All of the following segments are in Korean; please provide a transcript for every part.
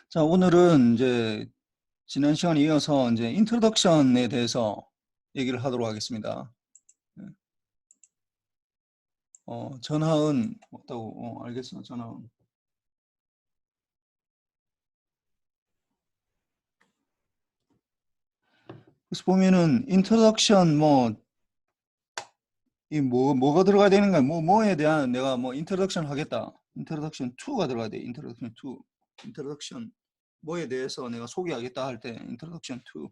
자, 오늘은 이제 지난 시간에 이어서 이제 인트로덕션에 대해서 얘기를 하도록 하겠습니다. 전하은 없다고. 알겠어, 전하은. 그래서 보면은 인트로덕션 뭐가 들어가야 되는 거야? 뭐에 대한 내가 인트로덕션 하겠다. 인트로덕션 2가 들어가야 돼. 인트로덕션 2. 인트로덕션 뭐에 대해서 내가 소개하겠다 할 때 인트로덕션 2.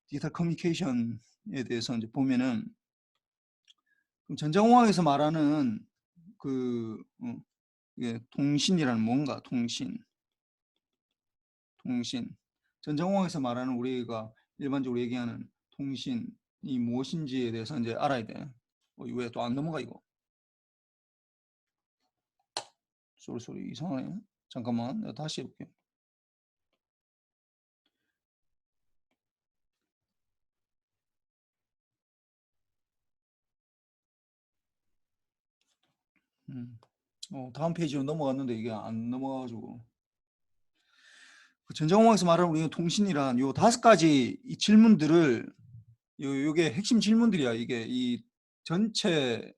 디지털 커뮤니케이션에 대해서 이제 보면은 그럼 전자공학에서 말하는 이게 통신이라는 뭔가 통신. 전자공학에서 말하는 우리가 일반적으로 얘기하는 통신이 무엇인지에 대해서 이제 알아야 돼. 왜 또 안 넘어가 이거? 소리 이상하네. 잠깐만, 내가 다시 해볼게. 다음 페이지로 넘어갔는데 이게 안 넘어가가지고. 전자공학에서 말하는 우리가 통신이란 요 5가지 이 질문들을 요게 핵심 질문들이야. 이게 이 전체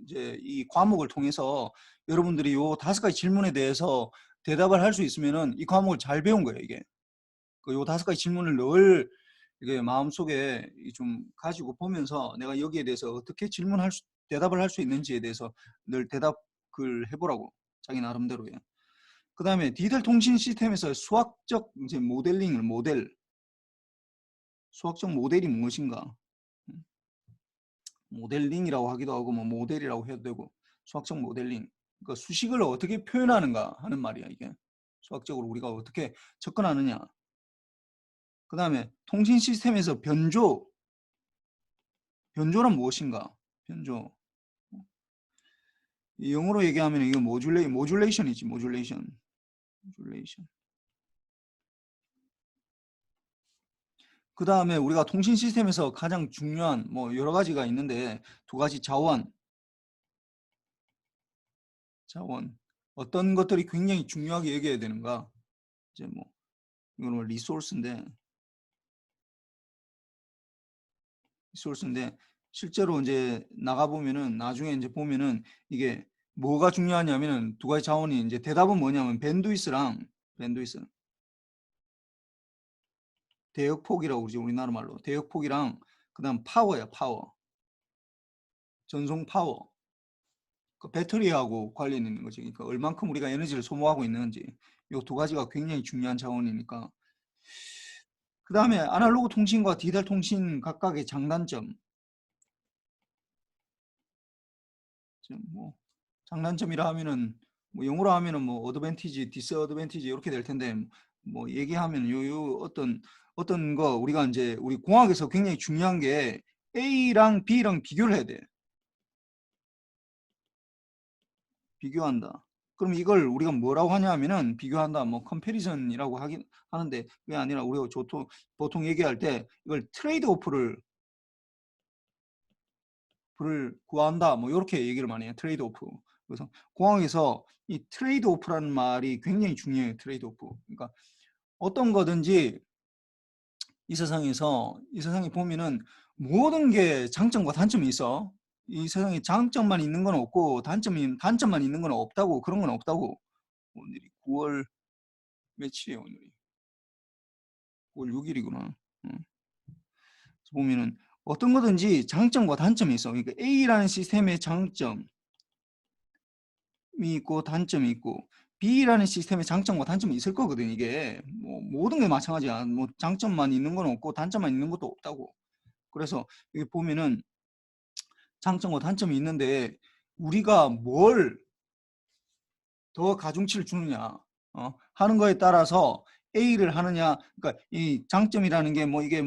이제 이 과목을 통해서 여러분들이 요 5가지 질문에 대해서 대답을 할 수 있으면은 이 과목을 잘 배운 거예요. 이게 요 5가지 질문을 늘 이게 마음속에 좀 가지고 보면서 내가 여기에 대해서 어떻게 대답을 할 수 있는지에 대해서 늘 대답을 해보라고 자기 나름대로요. 그 다음에 디지털 통신 시스템에서 수학적 이제 수학적 모델이 무엇인가? 모델링이라고 하기도 하고 모델이라고 해도 되고 수학적 모델링. 그러니까 수식을 어떻게 표현하는가 하는 말이야 이게. 수학적으로 우리가 어떻게 접근하느냐. 그 다음에 통신 시스템에서 변조란 무엇인가? 변조. 영어로 얘기하면 이거 모듈레이션이지. 모듈레이션. 그 다음에 우리가 통신 시스템에서 가장 중요한 여러 가지가 있는데 2가지 자원. 어떤 것들이 굉장히 중요하게 여겨야 되는가? 이제 이거는 리소스인데 실제로 이제 나가보면은 나중에 이제 보면은 이게 뭐가 중요하냐면은 2가지 자원이 이제 대답은 뭐냐면 밴드위스 대역폭이라고 그러지 우리나라 말로. 대역폭이랑 그다음 파워야. 전송 파워. 그 배터리하고 관련 있는 거지. 그러니까 얼만큼 우리가 에너지를 소모하고 있는지 이 2가지가 굉장히 중요한 자원이니까. 그 다음에 아날로그 통신과 디지털 통신 각각의 장단점. 장단점이라 하면은 영어로 하면은 어드밴티지, 디스어드밴티지 이렇게 될 텐데 얘기하면 요 어떤 거 우리가 이제 우리 공학에서 굉장히 중요한 게 A랑 B랑 비교를 해야 돼. 비교한다. 그럼 이걸 우리가 뭐라고 하냐면은 비교한다, 컴패리즌이라고 하는데 그게 아니라 우리가 보통 얘기할 때 이걸 트레이드 오프를 구한다, 이렇게 얘기를 많이 해요. 트레이드 오프. 그래서 공학에서 이 트레이드 오프라는 말이 굉장히 중요해요. 트레이드 오프. 그러니까 어떤 거든지 이 세상에 보면은 모든 게 장점과 단점이 있어. 이 세상에 장점만 있는 건 없고 단점만 있는 건 없다고. 그런 건 없다고. 오늘이 9월 며칠이에요? 오늘이 9월 6일이구나. 보면은 어떤 거든지 장점과 단점이 있어. 그러니까 A라는 시스템의 장점이 있고 단점이 있고 B라는 시스템의 장점과 단점이 있을 거거든. 이게 모든 게 마찬가지야. 장점만 있는 건 없고 단점만 있는 것도 없다고. 그래서 여기 보면은 장점과 단점이 있는데 우리가 뭘 더 가중치를 주느냐 하는 거에 따라서 A를 하느냐. 그러니까 이 장점이라는 게 이게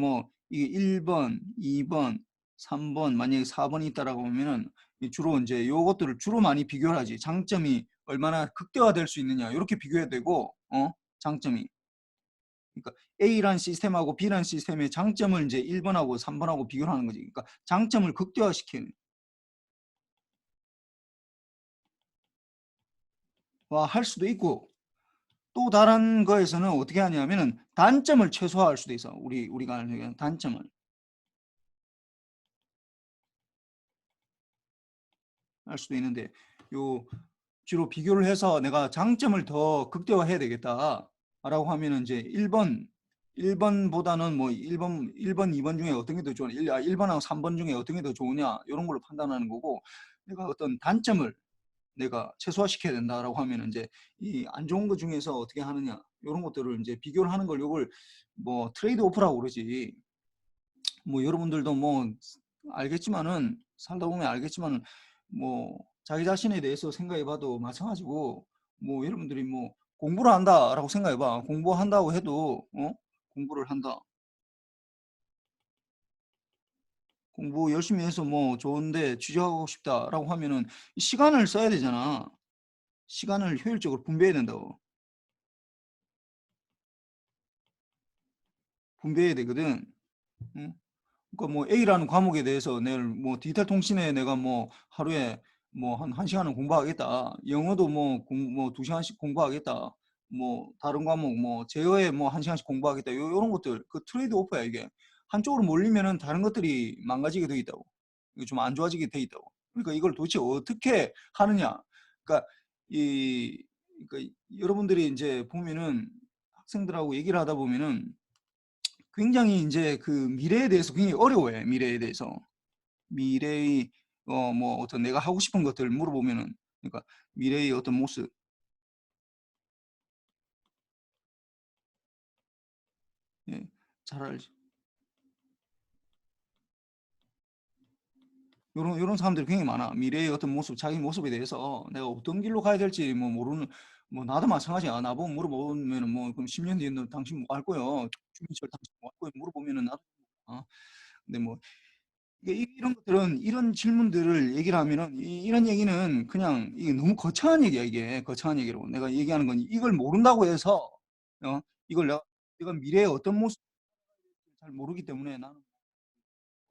1번, 2번, 3번, 만약에 4번이 있다라고 보면은 주로 이제 요것들을 주로 많이 비교를 하지. 장점이 얼마나 극대화될 수 있느냐 이렇게 비교해야 되고 장점이. 그러니까 A라는 시스템하고 B라는 시스템의 장점을 이제 1번하고 3번하고 비교를 하는 거지. 그러니까 장점을 극대화시키는. 할 수도 있고 또 다른 거에서는 어떻게 하냐면은 단점을 최소화할 수도 있어. 우리가 하는 단점을 할 수도 있는데 요 주로 비교를 해서 내가 장점을 더 극대화해야 되겠다라고 하면은 이제 1번보다는 뭐 1번, 2번 중에 어떤 게 더 좋으냐, 1번하고 3번 중에 어떤 게 더 좋으냐 이런 걸로 판단하는 거고 내가 어떤 단점을 내가 최소화시켜야 된다라고 하면은 이제 이 안 좋은 것 중에서 어떻게 하느냐 이런 것들을 이제 비교를 하는 걸 요걸 뭐 트레이드 오프라고 그러지. 뭐 여러분들도 뭐 알겠지만은 살다 보면 알겠지만은 뭐 자기 자신에 대해서 생각해 봐도 마찬가지고 뭐 여러분들이 뭐 공부를 한다라고 생각해 봐. 공부한다고 해도 공부를 한다. 공부 열심히 해서 뭐 좋은데 취직하고 싶다라고 하면은 시간을 써야 되잖아. 시간을 효율적으로 분배해야 된다고. 분배해야 되거든. 응? 그러니까 뭐 A라는 과목에 대해서 내일 뭐 디지털 통신에 내가 뭐 하루에 뭐 한 시간은 공부하겠다. 영어도 뭐 2시간씩 공부하겠다. 뭐 다른 과목 뭐 제어에 뭐 1시간씩 공부하겠다. 요런 것들 그 트레이드 오프야 이게. 한쪽으로 몰리면은 다른 것들이 망가지게 돼 있다고. 이거 좀 안 좋아지게 돼 있다고. 그러니까 이걸 도대체 어떻게 하느냐. 그러니까 이 그러니까 여러분들이 이제 보면은 학생들하고 얘기를 하다 보면은 굉장히 이제 그 미래에 대해서 굉장히 어려워해. 미래에 대해서. 미래의 뭐 어떤 내가 하고 싶은 것들 물어보면은 그러니까 미래의 어떤 모습 예, 잘 알지. 요런 사람들이 굉장히 많아. 미래의 어떤 모습, 자기 모습에 대해서 내가 어떤 길로 가야 될지 뭐 모르는 뭐 나도 마찬가지야. 나보고 물어보면은 뭐 그럼 10년 뒤에는 당신 뭐 할 거요? 주민철 당신 뭐 할 거요? 물어보면은 나도 근데 뭐 이런 것들은 이런 질문들을 얘기를 하면은 이런 얘기는 그냥 이게 너무 거창한 얘기야 이게 거창한 얘기로 내가 얘기하는 건 이걸 모른다고 해서 이걸 내가 미래에 어떤 모습 잘 모르기 때문에 나는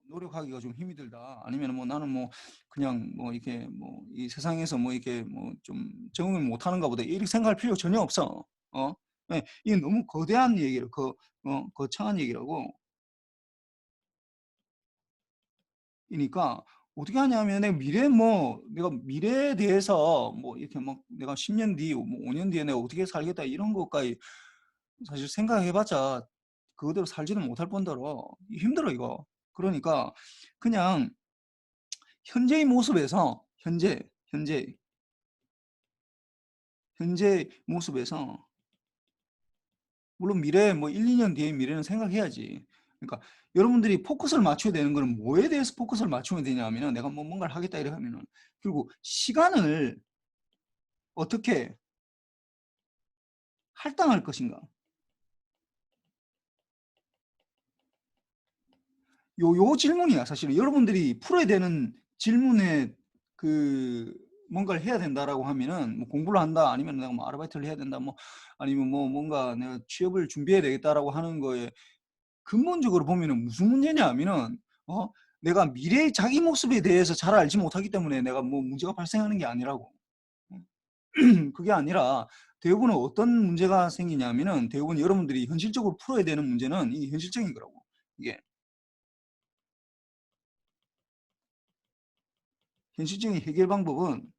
노력하기가 좀 힘이 들다 아니면 뭐 나는 뭐 그냥 뭐 이렇게 뭐 이 세상에서 뭐 이렇게 뭐 좀 적응을 못하는가 보다 이렇게 생각할 필요 전혀 없어 예, 이게 너무 거대한 얘기를 거창한 얘기라고 이니까 어떻게 하냐면 내가 미래에 대해서 뭐 이렇게 막 내가 10년 뒤, 뭐 5년 뒤에 내가 어떻게 살겠다 이런 것까지 사실 생각해봤자 그거대로 살지는 못할 뿐더러 힘들어 이거. 그러니까 그냥 현재의 모습에서 현재 모습에서 물론 미래 뭐 1, 2년 뒤의 미래는 생각해야지. 그러니까 여러분들이 포커스를 맞춰야 되는 거는 뭐에 대해서 포커스를 맞추면 되냐 하면은 내가 뭐 뭔가를 하겠다 이래 하면은 그리고 시간을 어떻게 할당할 것인가. 요 질문이야 사실은 여러분들이 풀어야 되는 질문에 그 뭔가를 해야 된다라고 하면은 뭐 공부를 한다 아니면 내가 뭐 아르바이트를 해야 된다 뭐 아니면 뭐 뭔가 내가 취업을 준비해야 되겠다라고 하는 거에 근본적으로 보면은 무슨 문제냐 하면은 내가 미래의 자기 모습에 대해서 잘 알지 못하기 때문에 내가 뭐 문제가 발생하는 게 아니라고. 그게 아니라 대부분은 어떤 문제가 생기냐면은 대부분 여러분들이 현실적으로 풀어야 되는 문제는 이 현실적인 거라고. 이게 현실적인 해결 방법은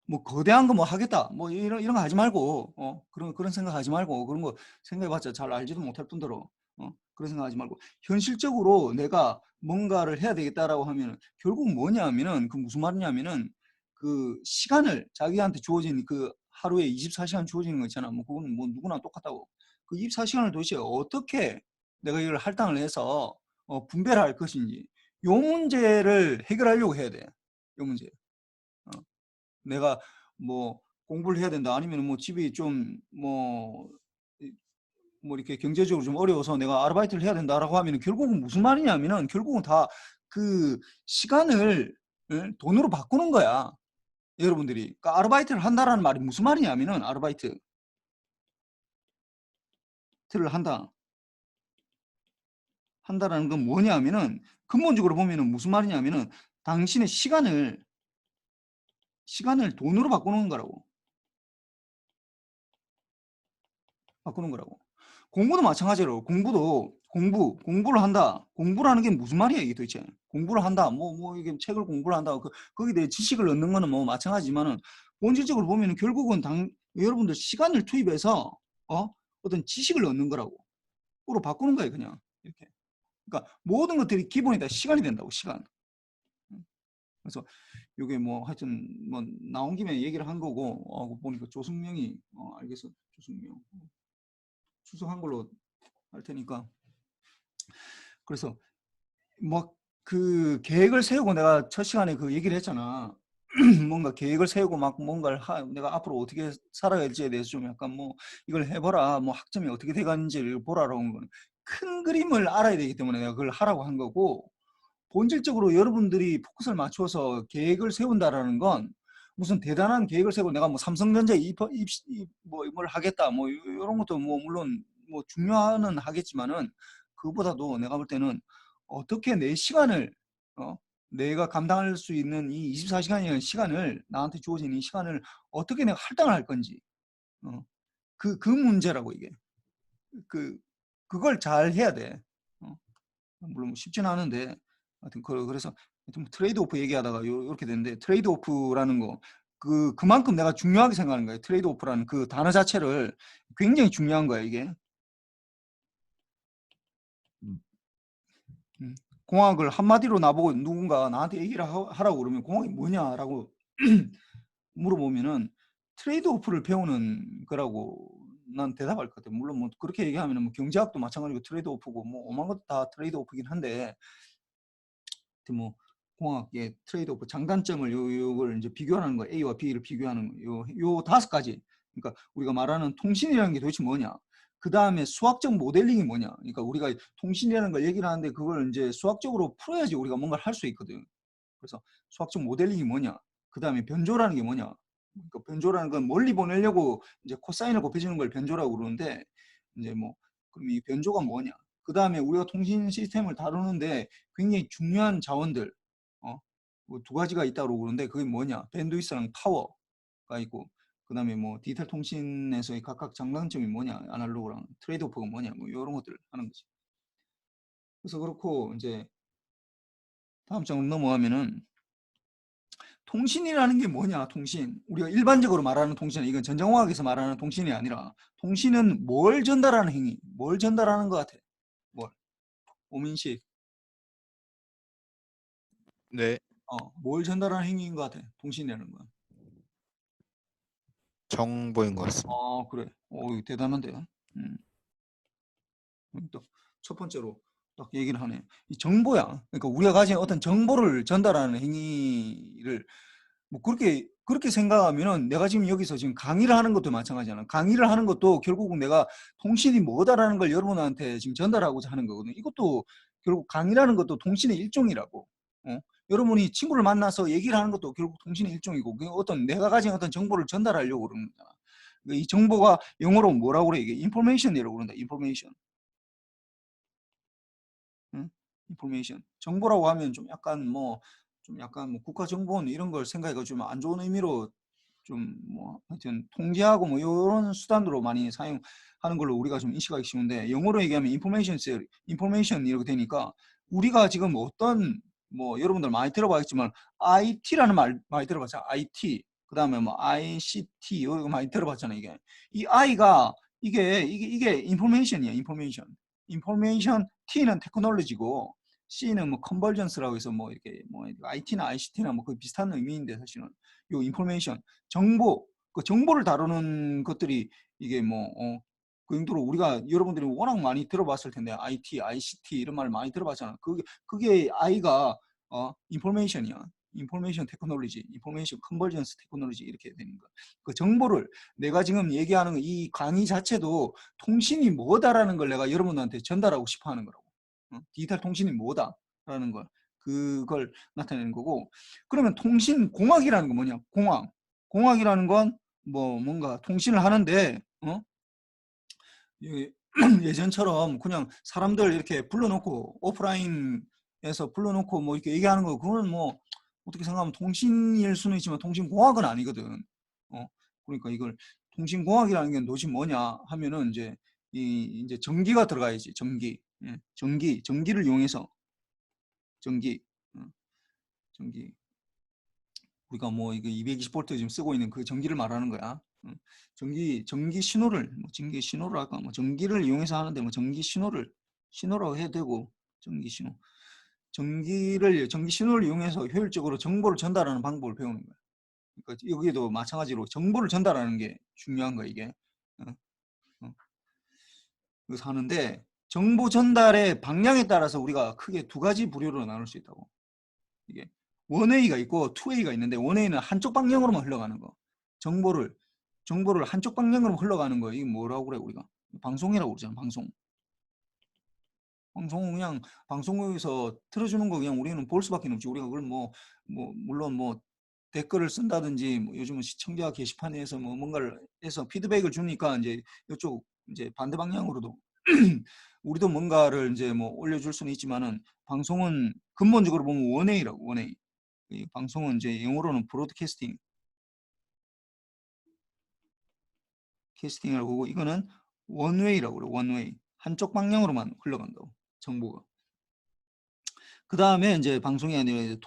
뭐 거대한 거 뭐 하겠다 뭐 이런 거 하지 말고 그런 생각 하지 말고 그런 거 생각해봤자 잘 알지도 못할 뿐더러 그런 생각 하지 말고 현실적으로 내가 뭔가를 해야 되겠다라고 하면은 결국 뭐냐 하면은 그 무슨 말이냐면은 그 시간을 자기한테 주어진 그 하루에 24시간 주어지는 거 있잖아 뭐 그거는 뭐 누구나 똑같다고 그 24시간을 도대체 어떻게 내가 이걸 할당을 해서 분배를 할 것인지 요 문제를 해결하려고 해야 돼. 요 문제. 어. 내가 뭐 공부를 해야 된다 아니면 뭐 집이 좀 뭐 이렇게 경제적으로 좀 어려워서 내가 아르바이트를 해야 된다라고 하면은 결국은 무슨 말이냐면은 결국은 다 그 시간을 돈으로 바꾸는 거야. 여러분들이. 그러니까 아르바이트를 한다라는 말이 무슨 말이냐면은 아르바이트를 한다. 한다라는 건 뭐냐면은 근본적으로 보면은 무슨 말이냐면은 당신의 시간을 시간을 돈으로 바꾸는 거라고. 바꾸는 거라고. 공부도 마찬가지로 공부를 한다. 공부를 하는 게 무슨 말이야 이게 도대체. 공부를 한다. 이게 책을 공부를 한다. 거기에 대해 지식을 얻는 거는 뭐 마찬가지지만은 본질적으로 보면은 결국은 여러분들 시간을 투입해서 어떤 지식을 얻는 거라고. 으로 바꾸는 거예요 그냥 이렇게. 그러니까 모든 것들이 기본이 다 시간이 된다고 시간. 그래서 이게 뭐 하여튼 뭐 나온 김에 얘기를 한 거고 보니까 조승명이 알겠어 조승명 추석한 걸로 할 테니까. 그래서 뭐 그 계획을 세우고 내가 첫 시간에 그 얘기를 했잖아. 뭔가 계획을 세우고 막 뭔가를 내가 앞으로 어떻게 살아야 할지에 대해서 좀 약간 뭐 이걸 해보라, 뭐 학점이 어떻게 돼가는지를 보라라고 하는 거는 큰 그림을 알아야 되기 때문에 내가 그걸 하라고 한 거고, 본질적으로 여러분들이 포커스를 맞춰서 계획을 세운다라는 건 무슨 대단한 계획을 세우고 내가 뭐 삼성전자에 뭘 하겠다 뭐 이런 것도 뭐 물론 뭐 중요는 하겠지만은, 그보다도 내가 볼 때는 어떻게 내 시간을 내가 감당할 수 있는 이 24시간이라는 시간을, 나한테 주어진 이 시간을 어떻게 내가 할당을 할 건지, 그 문제라고. 이게 그걸 잘 해야 돼. 물론 쉽지는 않은데 하여튼 그래서 하여튼 트레이드 오프 얘기하다가 이렇게 됐는데, 트레이드 오프라는 거 그만큼 내가 중요하게 생각하는 거예요. 트레이드 오프라는 그 단어 자체를 굉장히 중요한 거야 이게. 공학을 한마디로 나보고 누군가 나한테 얘기를 하라고 그러면 공학이 뭐냐라고 물어보면은 트레이드 오프를 배우는 거라고 난 대답할 것 같아. 물론 뭐 그렇게 얘기하면 뭐 경제학도 마찬가지고 트레이드 오프고 뭐 오만 것도 다 트레이드 오프긴 한데, 뭐 공학의 트레이드 오프 장단점을 요걸 이제 비교하는 거, A와 B를 비교하는 요 5가지. 그러니까 우리가 말하는 통신이라는 게 도대체 뭐냐, 그 다음에 수학적 모델링이 뭐냐. 그러니까 우리가 통신이라는 걸 얘기를 하는데 그걸 이제 수학적으로 풀어야지 우리가 뭔가를 할 수 있거든. 그래서 수학적 모델링이 뭐냐, 그 다음에 변조라는 게 뭐냐. 그러니까 변조라는 건 멀리 보내려고 이제 코사인을 곱해주는 걸 변조라고 그러는데, 이제 뭐 그럼 이 변조가 뭐냐, 그 다음에 우리가 통신 시스템을 다루는데 굉장히 중요한 자원들 뭐두 가지가 있다고 그러는데, 그게 뭐냐, 밴드위스랑 파워가 있고, 그 다음에 뭐 디지털 통신에서의 각각 장단점이 뭐냐, 아날로그랑 트레이드 오프가 뭐냐, 뭐 이런 것들을 하는 거지. 그래서 그렇고 이제 다음 장으로 넘어가면은, 통신이라는 게 뭐냐, 통신. 우리가 일반적으로 말하는 통신은, 이건 전자공학에서 말하는 통신이 아니라, 통신은 뭘 전달하는 행위, 뭘 전달하는 것 같아. 뭘? 오민식. 네, 뭘 전달하는 행위인 것 같아, 통신이라는 건. 정보인 것 같습니다. 그래. 이거 대단한데. 또 첫 번째로 딱 얘기를 하네. 이 정보야. 그러니까 우리가 가진 어떤 정보를 전달하는 행위를 뭐 그렇게 생각하면은, 내가 지금 여기서 지금 강의를 하는 것도 마찬가지잖아. 강의를 하는 것도 결국은 내가 통신이 뭐다라는 걸 여러분한테 지금 전달하고자 하는 거거든. 이것도 결국 강의라는 것도 통신의 일종이라고. 여러분이 친구를 만나서 얘기를 하는 것도 결국 통신의 일종이고, 어떤 내가 가진 어떤 정보를 전달하려고 그러는 거잖아. 이 정보가 영어로 뭐라고 그래? 이게 인포메이션이라고 그런다. 인포메이션. 인포메이션. 정보라고 하면 좀 약간 뭐 국가정보원 이런 걸 생각해가 좀 안 좋은 의미로 좀 뭐 하여튼 통제하고 뭐 이런 수단으로 많이 사용하는 걸로 우리가 좀 인식하기 쉬운데, 영어로 얘기하면 인포메이션 이렇게 되니까, 우리가 지금 어떤 뭐 여러분들 많이 들어봤겠지만 IT라는 말 많이 들어봤잖아. IT. 그다음에 뭐 ICT 이거 많이 들어봤잖아. 이게 이 I가 이게 인포메이션이야. 인포메이션 T는 테크놀로지고, C는 뭐 컨버전스라고 해서 뭐 이렇게 뭐 IT나 ICT나 뭐 그 비슷한 의미인데, 사실은 요 인포메이션 정보, 그 정보를 다루는 것들이 이게 뭐 그 정도로 우리가 여러분들이 워낙 많이 들어봤을 텐데, IT, ICT 이런 말 많이 들어봤잖아. 그게 I가 인포메이션이야. 인포메이션 테크놀로지, 인포메이션 컨버전스 테크놀로지 이렇게 되는 거. 그 정보를 내가 지금 얘기하는 이 강의 자체도 통신이 뭐다라는 걸 내가 여러분한테 전달하고 싶어 하는 거라고. 디지털 통신이 뭐다라는 걸, 그걸 나타내는 거고. 그러면 통신 공학이라는 건 뭐냐? 공학이라는 건 뭐 뭔가 통신을 하는데 예전처럼 그냥 사람들 이렇게 불러놓고 오프라인에서 불러놓고 뭐 이렇게 얘기하는 거, 그거는 뭐 어떻게 생각하면 통신일 수는 있지만 통신공학은 아니거든. 그러니까 이걸 통신공학이라는 게 도대체 뭐냐 하면은 이제 전기가 들어가야지. 전기. 예, 전기를 이용해서 전기. 어, 전기. 우리가 뭐 이거 220V 지금 쓰고 있는 그 전기를 말하는 거야. 전기 신호를 전기 신호를 할까 뭐 전기를 이용해서 하는데 뭐 전기 신호라고 해도 되고 전기 신호. 전기 신호를 이용해서 효율적으로 정보를 전달하는 방법을 배우는 거야. 그러니까 여기도 마찬가지로 정보를 전달하는 게 중요한 거야 이게. 어, 어. 그래서 하는데 정보 전달의 방향에 따라서 우리가 크게 두 가지 부류로 나눌 수 있다고. 이게 원웨이가 있고 투웨이가 있는데 원웨이는 한쪽 방향으로만 흘러가는 거. 정보를 한쪽 방향으로 흘러가는 거. 이게 뭐라고 그래 우리가? 방송이라고 그러잖아. 방송은 그냥 방송국에서 틀어주는 거 그냥 우리는 볼 수밖에 없지. 우리가 그걸 물론 뭐 댓글을 쓴다든지 뭐 요즘은 시청자 게시판에서 뭐 뭔가를 해서 피드백을 주니까 이제 이쪽 이제 반대 방향으로도 우리도 뭔가를 이제 뭐 올려줄 수는 있지만은 방송은 근본적으로 보면 원웨이라고 원웨이. 이 방송은 이제 영어로는 캐스팅이라고 하고 이거는 원웨이라고 그래. 원웨이. 한쪽 방향으로만 흘러간다고. 정보가. 그 다음에 이제 방송이 아니라 이제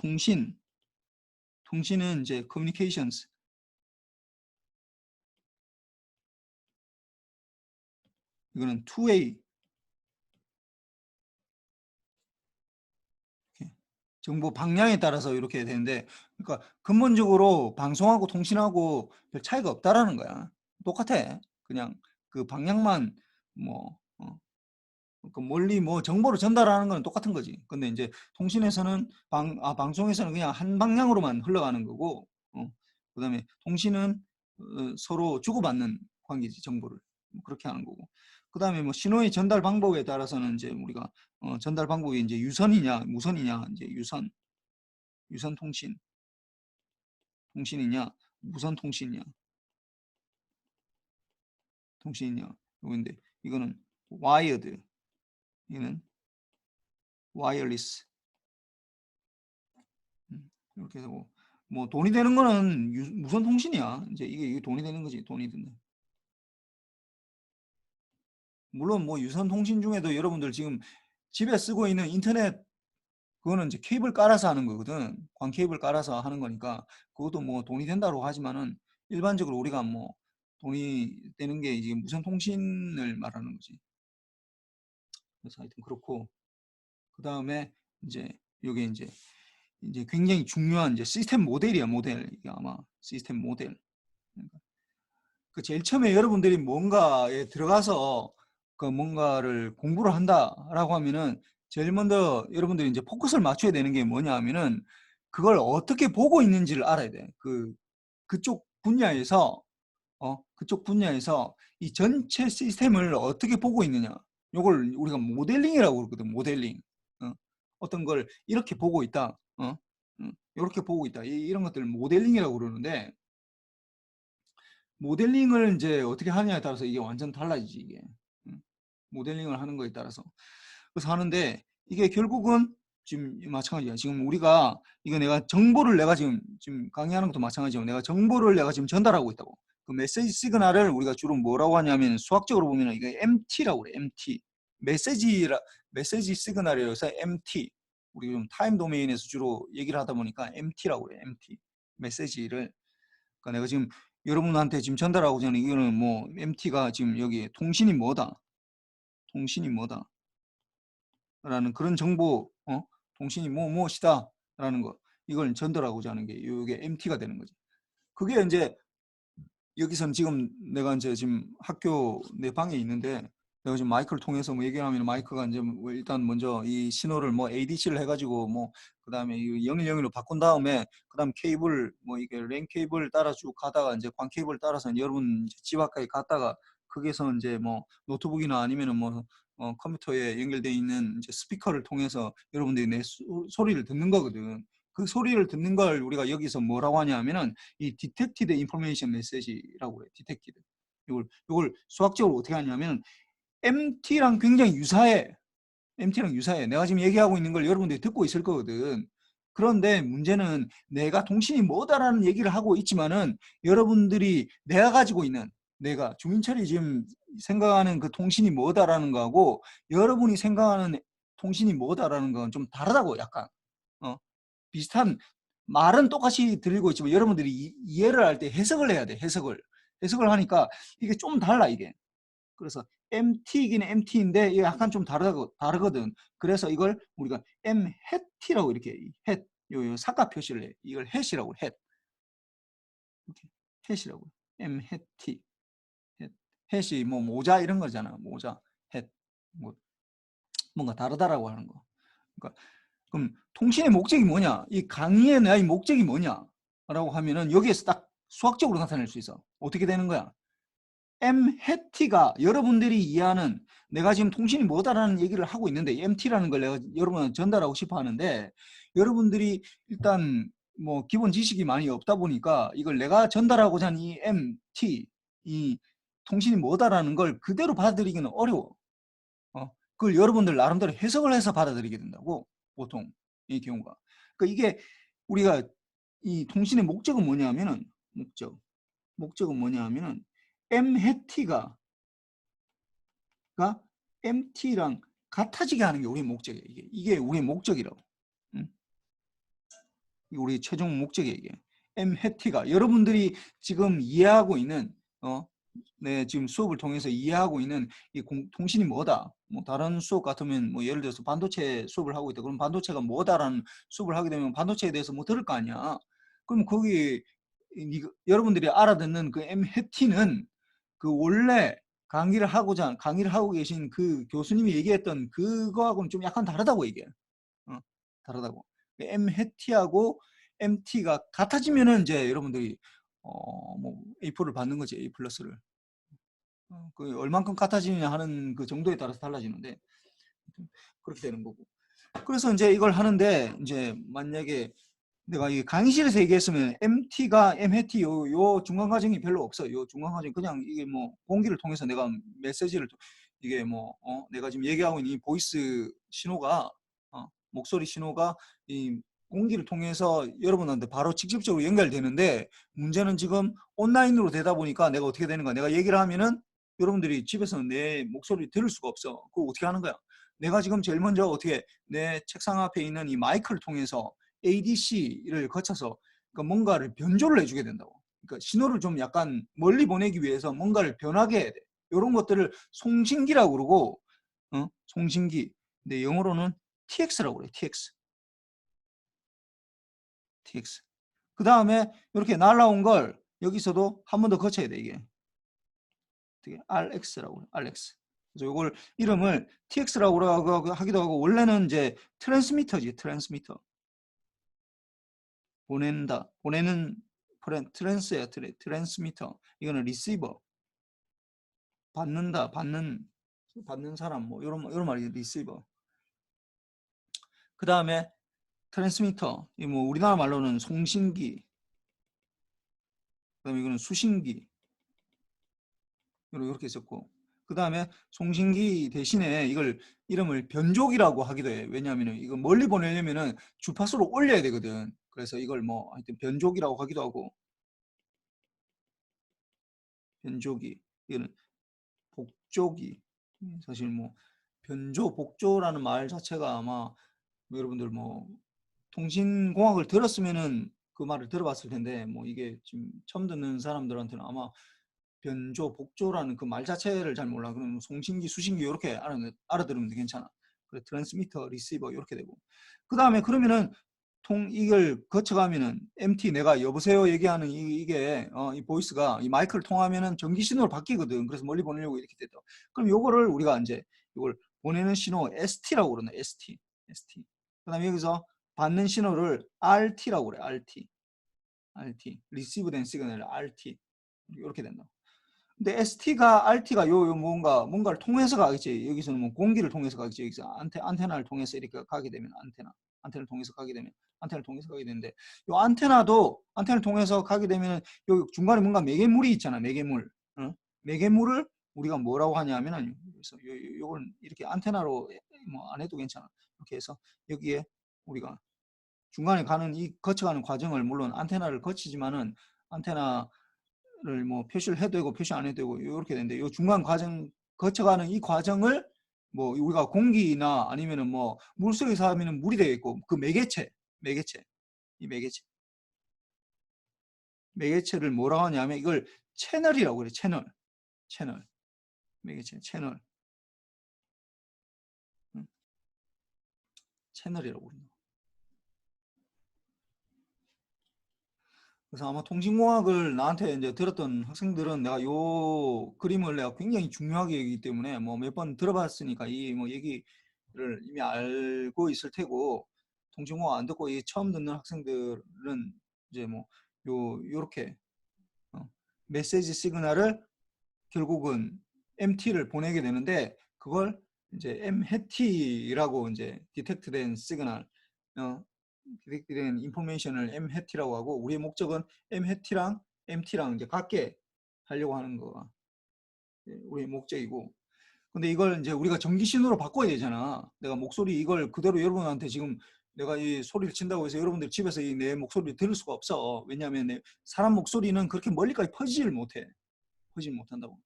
통신은 이제 communications. 이거는 two-way. 정보 방향에 따라서 이렇게 되는데, 그러니까 근본적으로 방송하고 통신하고 별 차이가 없다라는 거야. 똑같아. 그냥 그 방향만 뭐 그 멀리 뭐 정보를 전달하는 건 똑같은 거지. 근데 이제 통신에서는 방송에서는 그냥 한 방향으로만 흘러가는 거고, 그다음에 통신은 서로 주고받는 관계지. 정보를 그렇게 하는 거고. 그다음에 뭐 신호의 전달 방법에 따라서는 이제 우리가 전달 방법이 이제 유선이냐 무선이냐, 이제 유선 통신이냐 무선 통신이냐 요건데, 이거는 와이어드, 이거는 와이어리스. 이렇게 되고, 뭐 돈이 되는 거는 무선 통신이야. 이제 이게 돈이 되는 거지. 돈이 드는. 물론 뭐 유선 통신 중에도 여러분들 지금 집에 쓰고 있는 인터넷, 그거는 이제 케이블 깔아서 하는 거거든. 광 케이블 깔아서 하는 거니까 그것도 뭐 돈이 된다고 하지만은, 일반적으로 우리가 뭐 돈이 되는 게 이제 무선 통신을 말하는 거지. 그래서 하여튼 그렇고, 그 다음에 이제 요게 이제 굉장히 중요한 이제 시스템 모델이야. 모델. 이게 아마 시스템 모델. 그 제일 처음에 여러분들이 뭔가에 들어가서 그 뭔가를 공부를 한다라고 하면은 제일 먼저 여러분들이 이제 포커스를 맞춰야 되는 게 뭐냐 하면은, 그걸 어떻게 보고 있는지를 알아야 돼. 그쪽 분야에서 그쪽 분야에서 이 전체 시스템을 어떻게 보고 있느냐. 요걸 우리가 모델링이라고 그러거든. 모델링. 어떤 걸 이렇게 보고 있다. 이렇게 보고 있다. 이런 것들을 모델링이라고 그러는데, 모델링을 이제 어떻게 하느냐에 따라서 이게 완전 달라지지 이게. 모델링을 하는 거에 따라서. 그래서 하는데 이게 결국은 지금 마찬가지야. 지금 우리가 이거 내가 정보를 내가 지금 강의하는 것도 마찬가지고, 내가 정보를 내가 지금 전달하고 있다고. 그 메시지 시그널을 우리가 주로 뭐라고 하냐면, 수학적으로 보면 이게 MT라고 그래. MT. 메시지 시그널이라서 MT. 우리 좀 타임 도메인에서 주로 얘기를 하다 보니까 MT라고 그래. MT. 메시지를. 그러니까 내가 지금 여러분한테 지금 전달하고 저는 이거는 뭐 MT가 지금 여기 통신이 뭐다 라는 그런 정보, 통신이 무엇이다 라는 거, 이걸 전달하고자 하는 게 이게 MT가 되는 거지. 그게 이제 여기서는 지금 내가 이제 지금 학교 내 방에 있는데, 내가 지금 마이크를 통해서 뭐 얘기하면 마이크가 이제 뭐 일단 먼저 이 신호를 뭐 ADC를 해가지고 뭐 그다음에 010으로 바꾼 다음에, 그다음 케이블 뭐 이게 랜 케이블 따라 쭉 가다가 이제 광 케이블 따라서 여러분 집 앞까지 갔다가, 거기서 이제 뭐 노트북이나 아니면은 뭐 컴퓨터에 연결되어 있는 이제 스피커를 통해서 여러분들이 내 소리를 듣는 거거든. 그 소리를 듣는 걸 우리가 여기서 뭐라고 하냐면은 이 detected information message라고 그래. detected. 이걸 수학적으로 어떻게 하냐면, MT랑 굉장히 유사해. MT랑 유사해. 내가 지금 얘기하고 있는 걸 여러분들이 듣고 있을 거거든. 그런데 문제는 내가 통신이 뭐다라는 얘기를 하고 있지만은 여러분들이 내가 가지고 있는 내가 주민철이 지금 생각하는 그 통신이 뭐다라는 거하고 여러분이 생각하는 통신이 뭐다라는 건 좀 다르다고 약간 비슷한 말은 똑같이 들리고 있지만 여러분들이 이해를 할 때 해석을 해야 돼. 해석을 하니까 이게 좀 달라 이게. 그래서 MT이긴 MT인데 이게 약간 좀 다르거든. 그래서 이걸 우리가 M 햇이라고 이렇게 요 사과 표시를 해. 이걸 햇이라고 해. 이렇게 햇이라고. M 햇이. 햇이 뭐 모자 이런 거잖아. 모자. 햇. 뭐 뭔가 다르다라고 하는 거. 그러니까 그럼 통신의 목적이 뭐냐? 이 강의의 나의 목적이 뭐냐? 라고 하면은 여기에서 딱 수학적으로 나타낼 수 있어. 어떻게 되는 거야? MT가 여러분들이 이해하는 내가 지금 통신이 뭐다라는 얘기를 하고 있는데 MT라는 걸 내가 여러분한테 전달하고 싶어 하는데 여러분들이 일단 뭐 기본 지식이 많이 없다 보니까 이걸 내가 전달하고자 하는 이 MT 이 통신이 뭐다라는 걸 그대로 받아들이기는 어려워. 그걸 여러분들 나름대로 해석을 해서 받아들이게 된다고 보통 이 경우가. 그러니까 이게 우리가 이 통신의 목적은 뭐냐면은 목적은 뭐냐면은 MT가 MT랑 같아지게 하는 게 우리의 목적이에요. 이게 우리의 목적이라고. 응? 우리 최종 목적이에요. 이게 MT가 여러분들이 지금 이해하고 있는 네, 지금 수업을 통해서 이해하고 있는 이 통신이 뭐다. 뭐 다른 수업 같으면 뭐 예를 들어서 반도체 수업을 하고 있다. 그럼 반도체가 뭐다라는 수업을 하게 되면 반도체에 대해서 뭐 들을 거 아니야. 그럼 거기 여러분들이 알아듣는 그 MHT는 그 원래 강의를 하고 계신 그 교수님이 얘기했던 그거하고는 좀 약간 다르다고 이게. 다르다고. MHT하고 MT가 같아지면은 이제 여러분들이 뭐 A4를 받는 거지. A 플러스를. 그 얼만큼 같아지느냐 하는 그 정도에 따라서 달라지는데 그렇게 되는 거고. 그래서 이제 이걸 하는데 이제 만약에 내가 이 강의실에서 얘기했으면 MT가 MHT 요 중간 과정이 별로 없어. 요 중간 과정 그냥 이게 뭐 공기를 통해서 내가 메시지를 이게 뭐 내가 지금 얘기하고 있는 이 보이스 신호가 목소리 신호가 이 공기를 통해서 여러분한테 바로 직접적으로 연결되는데 문제는 지금 온라인으로 되다 보니까 내가 어떻게 되는가? 내가 얘기를 하면은 여러분들이 집에서 내 목소리를 들을 수가 없어. 그거 어떻게 하는 거야? 내가 지금 제일 먼저 어떻게 내 책상 앞에 있는 이 마이크를 통해서 ADC를 거쳐서 그러니까 뭔가를 변조를 해주게 된다고. 그러니까 신호를 좀 약간 멀리 보내기 위해서 뭔가를 변하게 해야 돼. 이런 것들을 송신기라고 그러고, 송신기. 근데 영어로는 TX라고 그래. TX. 그 다음에 이렇게 날라온 걸 여기서도 한 번 더 거쳐야 돼 이게. RX라고 그래. RX. 그래서 이걸 이름을 TX라고 하기도 하고 원래는 이제 트랜스미터지. 트랜스미터. 보낸다. 보내는 트랜스야. 트랜스미터. 이거는 리시버. 받는 사람 뭐 이런 말이 리시버. 그 다음에 트랜스미터. 이 뭐 우리나라 말로는 송신기. 그다음에 이거는 수신기. 이렇게 있었고. 그 다음에 송신기 대신에 이걸 이름을 변족이라고 하기도 해. 왜냐하면 이거 멀리 보내려면은 주파수를 올려야 되거든. 그래서 이걸 뭐 하여튼 변족이라고 하기도 하고. 변족이. 이거는 복조기. 사실 뭐 변조, 복조라는 말 자체가 아마 뭐 여러분들 뭐 통신공학을 들었으면은 그 말을 들어봤을 텐데 뭐 이게 지금 처음 듣는 사람들한테는 아마 변조, 복조라는 그 말 자체를 잘 몰라. 그럼 송신기, 수신기 이렇게 알아들으면 괜찮아. 그래, 트랜스미터, 리시버 이렇게 되고. 그 다음에 그러면은 이걸 거쳐가면은 MT 내가 여보세요 얘기하는 이게 이 보이스가 이 마이크를 통하면은 전기 신호로 바뀌거든. 그래서 멀리 보내려고 이렇게 됐다. 그럼 요거를 우리가 이제 이걸 보내는 신호 ST라고 그러네. ST. 그다음에 여기서 받는 신호를 RT라고 그래. RT. 리시브된 시그널 RT. 이렇게 된다. 근데 ST가 RT가 요 뭔가를 통해서 가겠지. 여기서는 뭐 공기를 통해서 가겠지. 여기서 안테나를 통해서 이렇게 가게 되면 안테나를 통해서 가게 되는데 요 안테나를 통해서 가게 되면 요 중간에 뭔가 매개물이 있잖아. 매개물을 우리가 뭐라고 하냐면은 그래서 요걸 이렇게 안테나로 뭐 안 해도 괜찮아. 이렇게 해서 여기에 우리가 중간에 가는 이 거쳐가는 과정을 물론 안테나를 거치지만은 안테나를 뭐 표시를 해도 되고 표시 안 해도 되고 이렇게 되는데 이 중간 과정 거쳐가는 이 과정을 뭐 우리가 공기나 아니면은 뭐 물속에서 하면은 물이 되겠고 그 매개체 이 매개체를 뭐라고 하냐면 이걸 채널이라고 그래. 채널 매개체 채널이라고 그래. 그래서 아마 통신공학을 나한테 이제 들었던 학생들은 내가 요 그림을 내가 굉장히 중요하게 여기기 때문에 뭐 몇 번 들어봤으니까 이 뭐 얘기를 이미 알고 있을 테고, 통신공학 안 듣고 이 처음 듣는 학생들은 이제 뭐 요렇게 메시지 시그널을 결국은 MT를 보내게 되는데 그걸 이제 MHT라고 이제 디텍트된 시그널 디텍트된 인포메이션을 MHT라고 하고, 우리의 목적은 MHT랑 MT랑 이제 같게 하려고 하는 거가 우리의 목적이고, 근데 이걸 이제 우리가 전기 신호로 바꿔야 되잖아. 내가 목소리 이걸 그대로 여러분한테 지금 내가 이 소리를 친다고 해서 여러분들 집에서 이 내 목소리를 들을 수가 없어. 왜냐하면 사람 목소리는 그렇게 멀리까지 퍼지질 못한다고.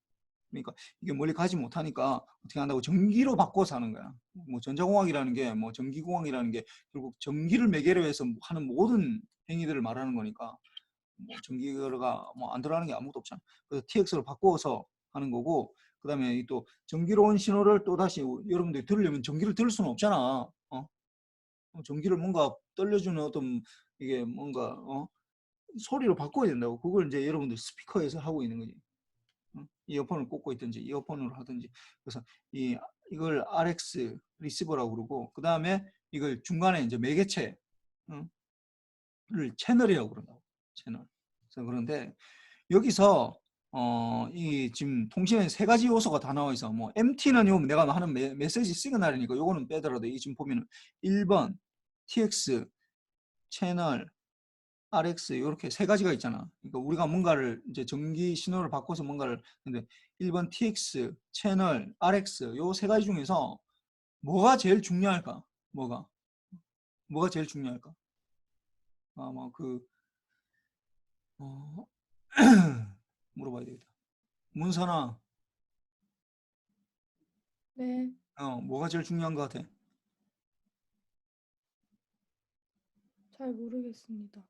그러니까 이게 멀리 가지 못하니까 어떻게 한다고, 전기로 바꿔서 하는 거야. 뭐 전자공학이라는 게 뭐 전기공학이라는 게 결국 전기를 매개로 해서 하는 모든 행위들을 말하는 거니까 뭐 전기가 뭐 안 들어가는 게 아무것도 없잖아. 그래서 TX로 바꿔서 하는 거고, 그 다음에 또 전기로 온 신호를 또 다시 여러분들이 들으려면 전기를 들을 수는 없잖아. 전기를 뭔가 떨려주는 어떤 이게 뭔가 소리로 바꿔야 된다고. 그걸 이제 여러분들 스피커에서 하고 있는 거지. 이어폰을 꽂고 있든지 이어폰으로 하든지. 그래서 이걸 RX 리시버라고 그러고, 그 다음에 이걸 중간에 이제 매개체를 채널이라고 그런다고. 채널. 그래서 그런데 여기서 이 지금 통신에 세 가지 요소가 다 나와 있어. 뭐 MT는 요 내가 하는 메시지 시그널이니까 요거는 빼더라도 이 지금 보면은 1번 TX 채널 RX 이렇게 세 가지가 있잖아. 그러니까 우리가 뭔가를 이제 전기 신호를 바꿔서 뭔가를, 근데 1번 TX 채널 RX 요 세 가지 중에서 뭐가 제일 중요할까? 뭐가 제일 중요할까? 아마 어, 물어봐야 되겠다. 문선아, 네, 뭐가 제일 중요한 것 같아? 잘 모르겠습니다.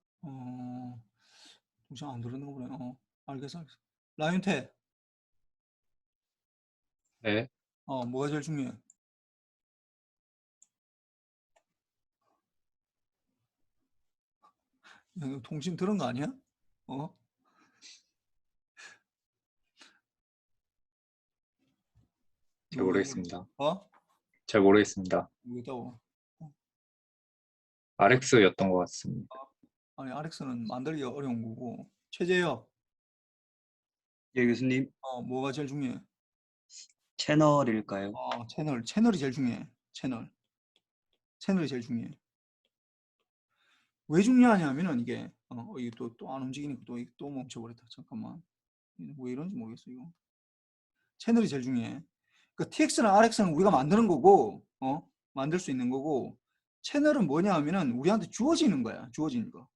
동시에 안 들었는 거 보네. 알겠어. 라윤태, 네. 뭐가 제일 중요해? 야, 너 통신 들은 거 아니야? 어? 잘 왜 그래? 모르겠습니다. 어? 잘 모르겠습니다. 뭐겠다고? RX였던 것 같습니다. 아니, RX는 만들기가 어려운 거고. 최재혁, 예, 교수님, 뭐가 제일 중요해? 채널일까요? 채널이 제일 중요해. 채널이 제일 중요해. 왜 중요하냐면은 이게, 이게 또 안 움직이니까 또 멈춰버렸다. 잠깐만. 왜 이런지 모르겠어, 이거. 채널이 제일 중요해. 그 TX나 RX는 우리가 만드는 거고, 만들 수 있는 거고, 채널은 뭐냐 하면은 우리한테 주어지는 거야. 주어지는 거.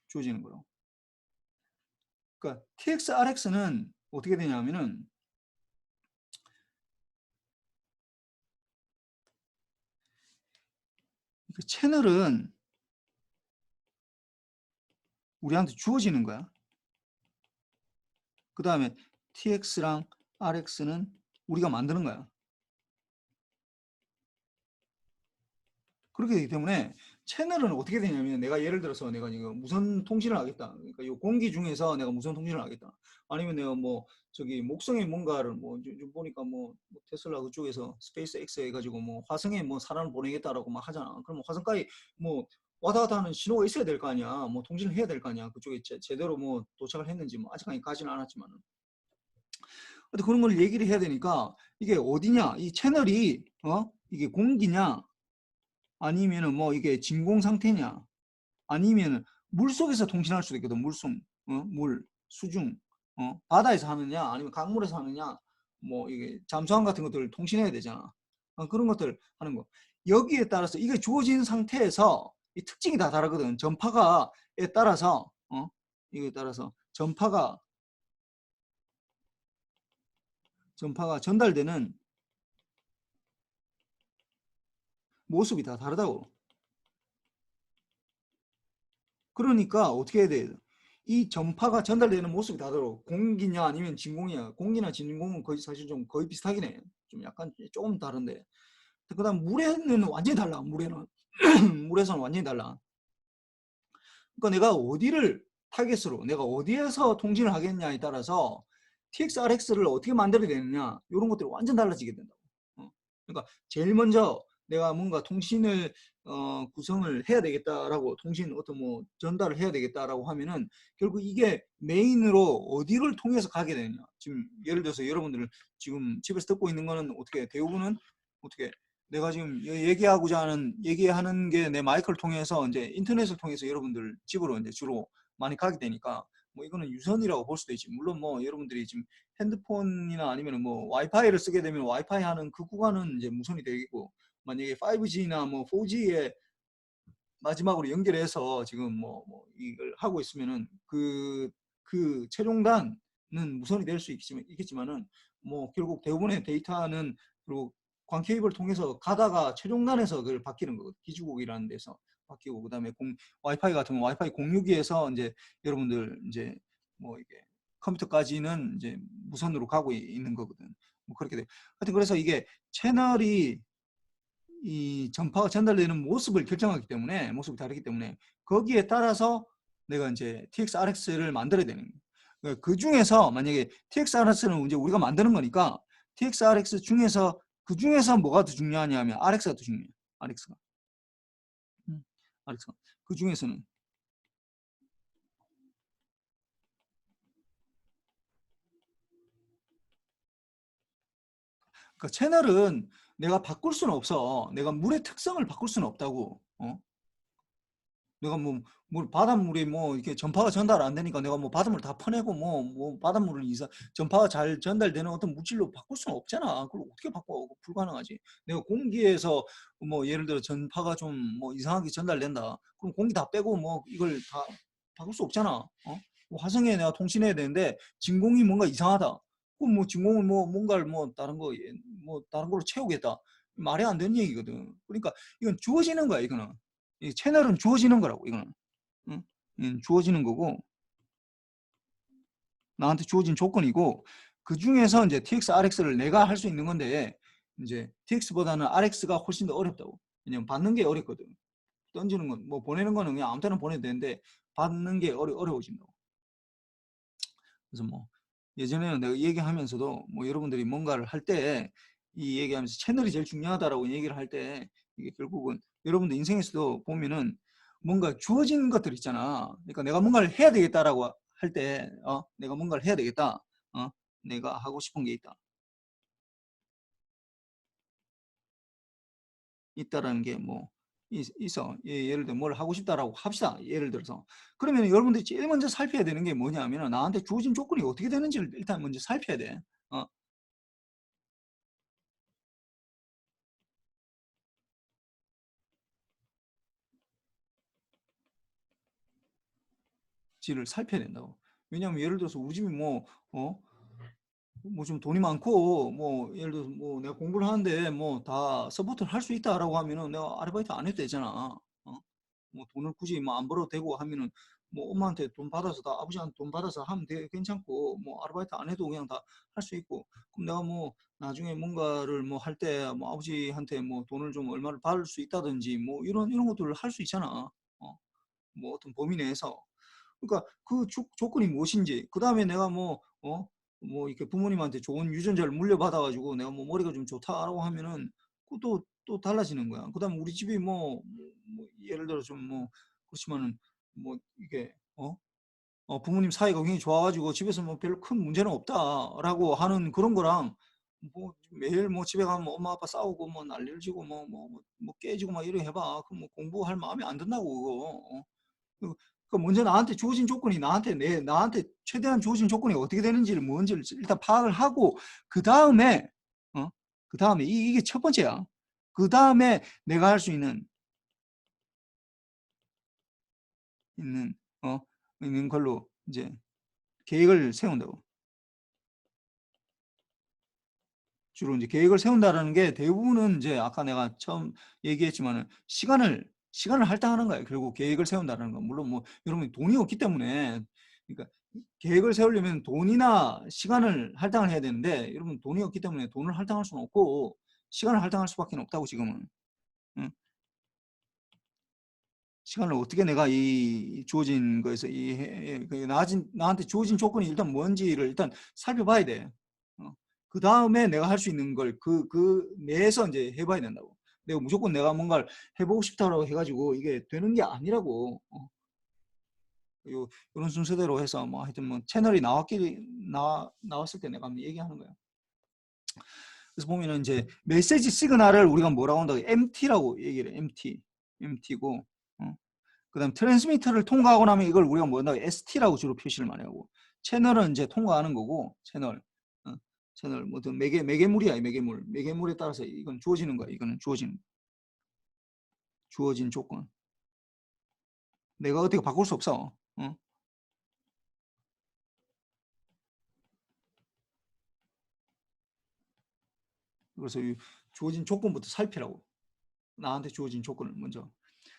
주어지는 거요. 그러니까 TX, RX는 어떻게 되냐면은 그 채널은 우리한테 주어지는 거야. 그 다음에 TX랑 RX는 우리가 만드는 거야. 그렇게 되기 때문에 채널은 어떻게 되냐면, 내가 예를 들어서 내가 이거 무선 통신을 하겠다. 그러니까 이 공기 중에서 내가 무선 통신을 하겠다. 아니면 내가 뭐 저기 목성에 뭔가를 뭐 요즘 보니까 뭐 테슬라 그쪽에서 스페이스 X 해가지고 뭐 화성에 뭐 사람을 보내겠다라고 막 하잖아. 그러면 화성까지 뭐 왔다 갔다 하는 신호가 있어야 될 거 아니야. 뭐 통신을 해야 될 거 아니야. 그쪽에 제대로 뭐 도착을 했는지 뭐 아직까지 가지는 않았지만은. 근데 그런 걸 얘기를 해야 되니까 이게 어디냐? 이 채널이 이게 공기냐? 아니면은 뭐 이게 진공 상태냐, 아니면은 물 속에서 통신할 수도 있거든. 물속, 수중, 바다에서 하느냐, 아니면 강물에서 하느냐, 뭐 이게 잠수함 같은 것들 통신해야 되잖아. 그런 것들 하는 거. 여기에 따라서 이게 주어진 상태에서 이 특징이 다 다르거든. 전파가에 따라서 이거에 따라서 전파가 전달되는 모습이 다 다르다고. 그러니까 어떻게 해야 돼? 이 전파가 전달되는 모습이 다르고 공기냐 아니면 진공이냐. 공기나 진공은 거의 사실 좀 거의 비슷하긴 해. 좀 약간 조금 다른데. 그다음 물에는 완전히 달라. 물에는 물에서는 완전히 달라. 그러니까 내가 어디를 타겟으로 내가 어디에서 통신을 하겠냐에 따라서 TX-RX를 어떻게 만들어야 되느냐 이런 것들이 완전 달라지게 된다고. 그러니까 제일 먼저 내가 뭔가 통신을 구성을 해야 되겠다라고 통신 어떤 뭐 전달을 해야 되겠다라고 하면은 결국 이게 메인으로 어디를 통해서 가게 되느냐. 지금 예를 들어서 여러분들 지금 집에서 듣고 있는 거는 어떻게 대부분은 어떻게 내가 지금 얘기하는 게 내 마이크를 통해서 이제 인터넷을 통해서 여러분들 집으로 이제 주로 많이 가게 되니까 뭐 이거는 유선이라고 볼 수도 있지. 물론 뭐 여러분들이 지금 핸드폰이나 아니면 뭐 와이파이를 쓰게 되면 와이파이 하는 그 구간은 이제 무선이 되겠고 만약에 5G나 뭐 4G에 마지막으로 연결해서 지금 뭐 이걸 하고 있으면은 그 최종단은 무선이 될 수 있겠지만은 뭐 결국 대부분의 데이터는 그리고 광 케이블을 통해서 가다가 최종단에서 그걸 바뀌는 거거든요. 기주국이라는 데서 바뀌고 그다음에 와이파이 같은 건 와이파이 공유기에서 이제 여러분들 이제 뭐 이게 컴퓨터까지는 이제 무선으로 가고 있는 거거든. 뭐 그렇게 돼. 하여튼 그래서 이게 채널이 이 전파가 전달되는 모습을 결정하기 때문에 모습이 다르기 때문에 거기에 따라서 내가 이제 TX-RX를 만들어야 되는 거예요. 그 중에서 만약에 TX-RX는 이제 우리가 만드는 거니까 TX-RX 중에서 그 중에서 뭐가 더 중요하냐 하면 RX가 더 중요해요. RX가. RX가. 그 중에서는 그러니까 채널은 내가 바꿀 수는 없어. 내가 물의 특성을 바꿀 수는 없다고. 내가 뭐 바닷물이 뭐 이렇게 전파가 전달 안 되니까 내가 뭐 바닷물 다 퍼내고 뭐 바닷물을 전파가 잘 전달되는 어떤 물질로 바꿀 수는 없잖아. 그걸 어떻게 바꿔? 불가능하지. 내가 공기에서 뭐 예를 들어 전파가 좀 뭐 이상하게 전달된다. 그럼 공기 다 빼고 뭐 이걸 다 바꿀 수 없잖아. 뭐 화성에 내가 통신해야 되는데 진공이 뭔가 이상하다. 그럼 뭐 진공을 뭐 뭔가를 뭐 다른 걸로 채우겠다. 말이 안 되는 얘기거든. 그러니까 이건 주어지는 거야, 이거는. 이 채널은 주어지는 거라고, 이거는. 응? 주어지는 거고, 나한테 주어진 조건이고, 그 중에서 이제 TX, RX를 내가 할 수 있는 건데, 이제 TX보다는 RX가 훨씬 더 어렵다고. 왜냐면 받는 게 어렵거든. 던지는 건, 뭐 보내는 거는 그냥 아무 때나 보내도 되는데, 받는 게 어려워진다고. 그래서 뭐, 예전에는 내가 얘기하면서도, 뭐 여러분들이 뭔가를 할 때, 이 얘기하면서 채널이 제일 중요하다라고 얘기를 할 때, 이게 결국은 여러분들 인생에서도 보면은 뭔가 주어진 것들 있잖아. 그러니까 내가 뭔가를 해야 되겠다라고 할 때, 내가 뭔가를 해야 되겠다. 내가 하고 싶은 게 있다라는 게 뭐 있어. 예를 들어 뭘 하고 싶다라고 합시다. 예를 들어서. 그러면 여러분들이 제일 먼저 살펴야 되는 게 뭐냐면 나한테 주어진 조건이 어떻게 되는지를 일단 먼저 살펴야 돼. 지를 살펴야 된다고. 왜냐하면 예를 들어서 우리 집이 뭐 좀 돈이 많고 뭐 예를 들어서 뭐 내가 공부를 하는데 뭐 다 서포트를 할 수 있다라고 하면은 내가 아르바이트 안 해도 되잖아. 뭐 돈을 굳이 뭐 안 벌어도 되고 하면은 뭐 엄마한테 돈 받아서 다 아버지한테 돈 받아서 하면 괜찮고 뭐 아르바이트 안 해도 그냥 다 할 수 있고 그럼 내가 뭐 나중에 뭔가를 뭐 할 때 뭐 아버지한테 뭐 돈을 좀 얼마를 받을 수 있다든지 뭐 이런 것들을 할 수 있잖아. 뭐 어떤 범위 내에서. 그러니까 그 조건이 무엇인지 그 다음에 내가 뭐 이렇게 부모님한테 좋은 유전자를 물려받아 가지고 내가 뭐 머리가 좀 좋다라고 하면은 그것도 또 달라지는 거야. 그 다음에 우리 집이 뭐 예를 들어 좀 뭐 그렇지만은 뭐 이게 부모님 사이가 굉장히 좋아가지고 집에서 뭐 별로 큰 문제는 없다라고 하는 그런 거랑 뭐 매일 뭐 집에 가면 뭐 엄마 아빠 싸우고 뭐 난리를 지고 뭐 깨지고 막 이래 해봐. 그럼 뭐 공부할 마음이 안 든다고 그거. 그 먼저 나한테 주어진 조건이 나한테 최대한 주어진 조건이 어떻게 되는지를 뭔지를 일단 파악을 하고 그 다음에 그 다음에 이게 첫 번째야. 그 다음에 내가 할 수 있는 있는 걸로 이제 계획을 세운다고. 주로 이제 계획을 세운다라는 게 대부분은 이제 아까 내가 처음 얘기했지만은 시간을 할당하는 거예요. 결국 계획을 세운다는 건. 물론 뭐 여러분이 돈이 없기 때문에, 그러니까 계획을 세우려면 돈이나 시간을 할당을 해야 되는데, 여러분 돈이 없기 때문에 돈을 할당할 수는 없고 시간을 할당할 수밖에 없다고 지금은. 응? 시간을 어떻게 내가 이 주어진 거에서 나한테 주어진 조건이 일단 뭔지를 일단 살펴봐야 돼. 그 다음에 내가 할 수 있는 걸 그 내에서 이제 해봐야 된다고. 내가 무조건 내가 뭔가를 해보고 싶다고 해가지고 이게 되는 게 아니라고. 이런 순서대로 해서 뭐 하여튼 뭐 채널이 나왔을 때 내가 한번 얘기하는 거야. 그래서 보면은 이제 메시지 시그널을 우리가 뭐라고 한다고 MT라고 얘기를 해. MT고. 그 다음 트랜스미터를 통과하고 나면 이걸 우리가 뭐한다고 ST라고 주로 표시를 많이 하고, 채널은 이제 통과하는 거고, 채널 뭐든 매개물이야. 매개물에 따라서 이건 주어지는 거야. 이거는 주어진 조건. 내가 어떻게 바꿀 수 없어. 그래서 이 주어진 조건부터 살피라고. 나한테 주어진 조건을 먼저.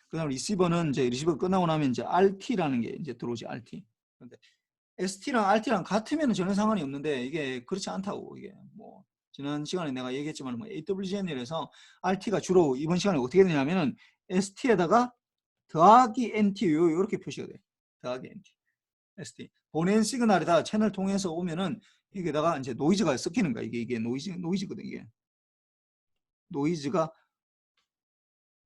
그다음 리시버는 이제 리시버 끝나고 나면 이제 RT라는 게 이제 들어오지. RT. 근데 ST랑 RT랑 같으면 전혀 상관이 없는데 이게 그렇지 않다고. 이게 뭐 지난 시간에 내가 얘기했지만 뭐 AWGN이라서 RT가 주로 이번 시간에 어떻게 되냐면은 ST에다가 더하기 NT 이렇게 표시가 돼. 더하기 NT. ST. 보낸 시그널에다 채널 통해서 오면은 이게다가 이제 노이즈가 섞이는 거야. 이게 노이즈거든. 이게 노이즈가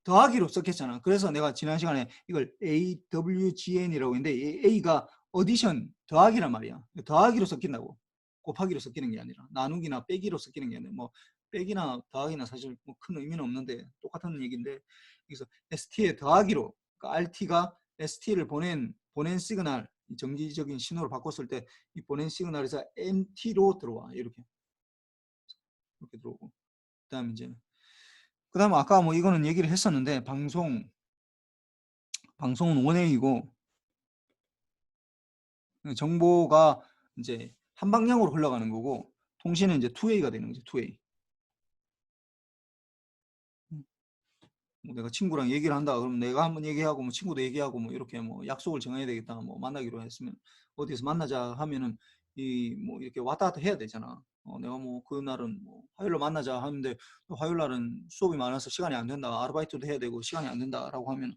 더하기로 썼겠잖아. 그래서 내가 지난 시간에 이걸 AWGN이라고 했는데 A가 어디션 더하기란 말이야. 더하기로 섞인다고. 곱하기로 섞이는 게 아니라 나누기나 빼기로 섞이는 게 아니라 뭐 빼기나 더하기나 사실 뭐 큰 의미는 없는데 똑같은 얘기인데, 그래서 ST에 더하기로, 그러니까 RT가 ST를 보낸 시그널 정기적인 신호로 바꿨을 때 이 보낸 시그널에서 NT로 들어와. 이렇게 들어오고, 그다음에 이제 그다음 아까 뭐 이거는 얘기를 했었는데 방송은 원웨이고 정보가 이제 한 방향으로 흘러가는 거고, 통신은 이제 투웨이가 되는 거죠. 투웨이. 뭐 내가 친구랑 얘기를 한다 그러면 내가 한번 얘기하고 뭐 친구도 얘기하고 뭐 이렇게 뭐 약속을 정해야 되겠다, 뭐 만나기로 했으면 어디서 만나자 하면은 이 뭐 이렇게 왔다 갔다 해야 되잖아. 내가 뭐 그날은 뭐 화요일로 만나자 하는데 화요일 날은 수업이 많아서 시간이 안 된다, 아르바이트도 해야 되고 시간이 안 된다라고 하면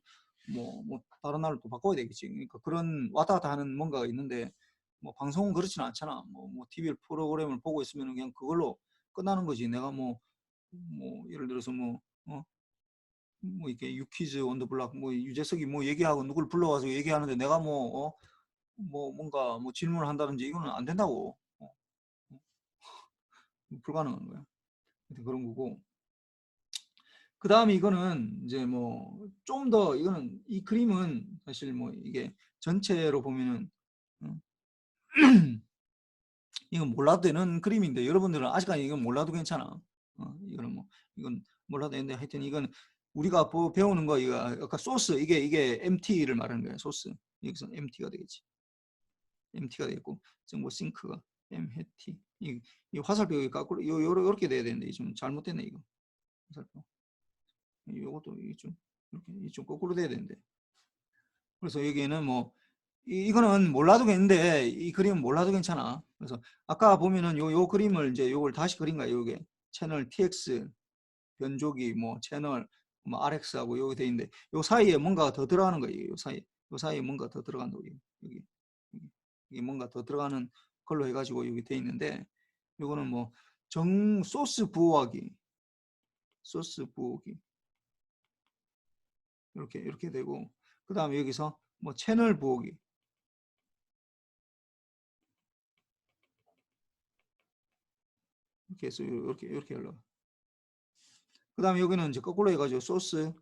뭐 다른 날로 또 바꿔야 되겠지. 그러니까 그런 왔다 갔다 하는 뭔가가 있는데, 뭐 방송은 그렇지는 않잖아. 뭐 TV 프로그램을 보고 있으면 그냥 그걸로 끝나는 거지. 내가 뭐 예를 들어서 뭐 이렇게 유퀴즈 온 더 블락 뭐 유재석이 뭐 얘기하고 누굴 불러와서 얘기하는데 내가 뭐 뭔가 뭐 질문을 한다든지 이거는 안 된다고. 불가능한 거야. 그런 거고. 그 다음에 이거는 이제 뭐 좀 더 이거는 이 그림은 사실 뭐 이게 전체로 보면은 이건 몰라도 되는 그림인데 여러분들은 아직까지 이건 몰라도 괜찮아. 이거는 뭐 이건 몰라도 되는데 하여튼 이건 우리가 배우는 거 이거 아까 소스 이게 MT를 말하는 거야. 소스 여기서 MT가 되겠지. MT가 되겠고 정보 싱크가 MT 이 화살표 여기 거꾸로 요렇게 돼야 되는데 좀 잘못됐네 이거. 화살표 요것도 이좀 거꾸로 돼야 되는데. 그래서 여기에는 뭐 이거는 몰라도 되는데 이 그림은 몰라도 괜찮아. 그래서 아까 보면은 요 그림을 이제 요걸 다시 그린 거야. 요게 채널 TX 변조기 뭐 채널 뭐 RX하고 여기 돼 있는데 요 사이에 뭔가 더 들어가는 거예요. 요 사이에 뭔가 더 들어간다고. 여기 뭔가 더 들어가는 걸로 해가지고 여기 돼 있는데, 요거는 뭐 소스 부호하기 이렇게 되고, 그 다음에 여기서 뭐 채널 부호기 이렇게 해서 이렇게 흘러. 그 다음에 여기는 이제 거꾸로 해가지고 소스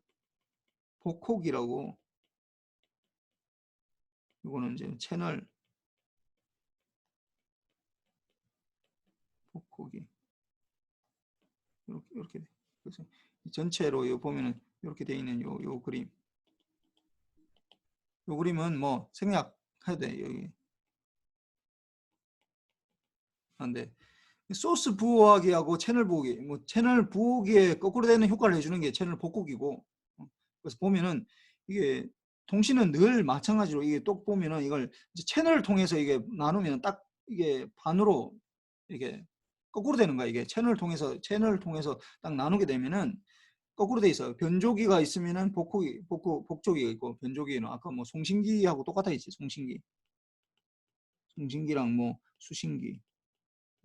복호기라고, 이거는 이제 채널 복호기 이렇게 돼. 그래서 전체로 요 보면은 이렇게 되어 있는 요 그림. 요 그림은 뭐 생략해도 돼. 여기. 안돼. 소스 부호하기하고 채널 부호기, 뭐 채널 부호기에 거꾸로 되는 효과를 해주는 게 채널 복구기고, 그래서 보면은 이게 통신은 늘 마찬가지로 이게 또 보면은 이걸 이제 채널을 통해서 이게 나누면 딱 이게 반으로 이게 거꾸로 되는 거야. 이게 채널을 통해서 딱 나누게 되면은 거꾸로 돼 있어요. 변조기가 있으면은 복조기가 있고, 변조기는 아까 뭐 송신기하고 똑같아 있지. 송신기랑 뭐 수신기.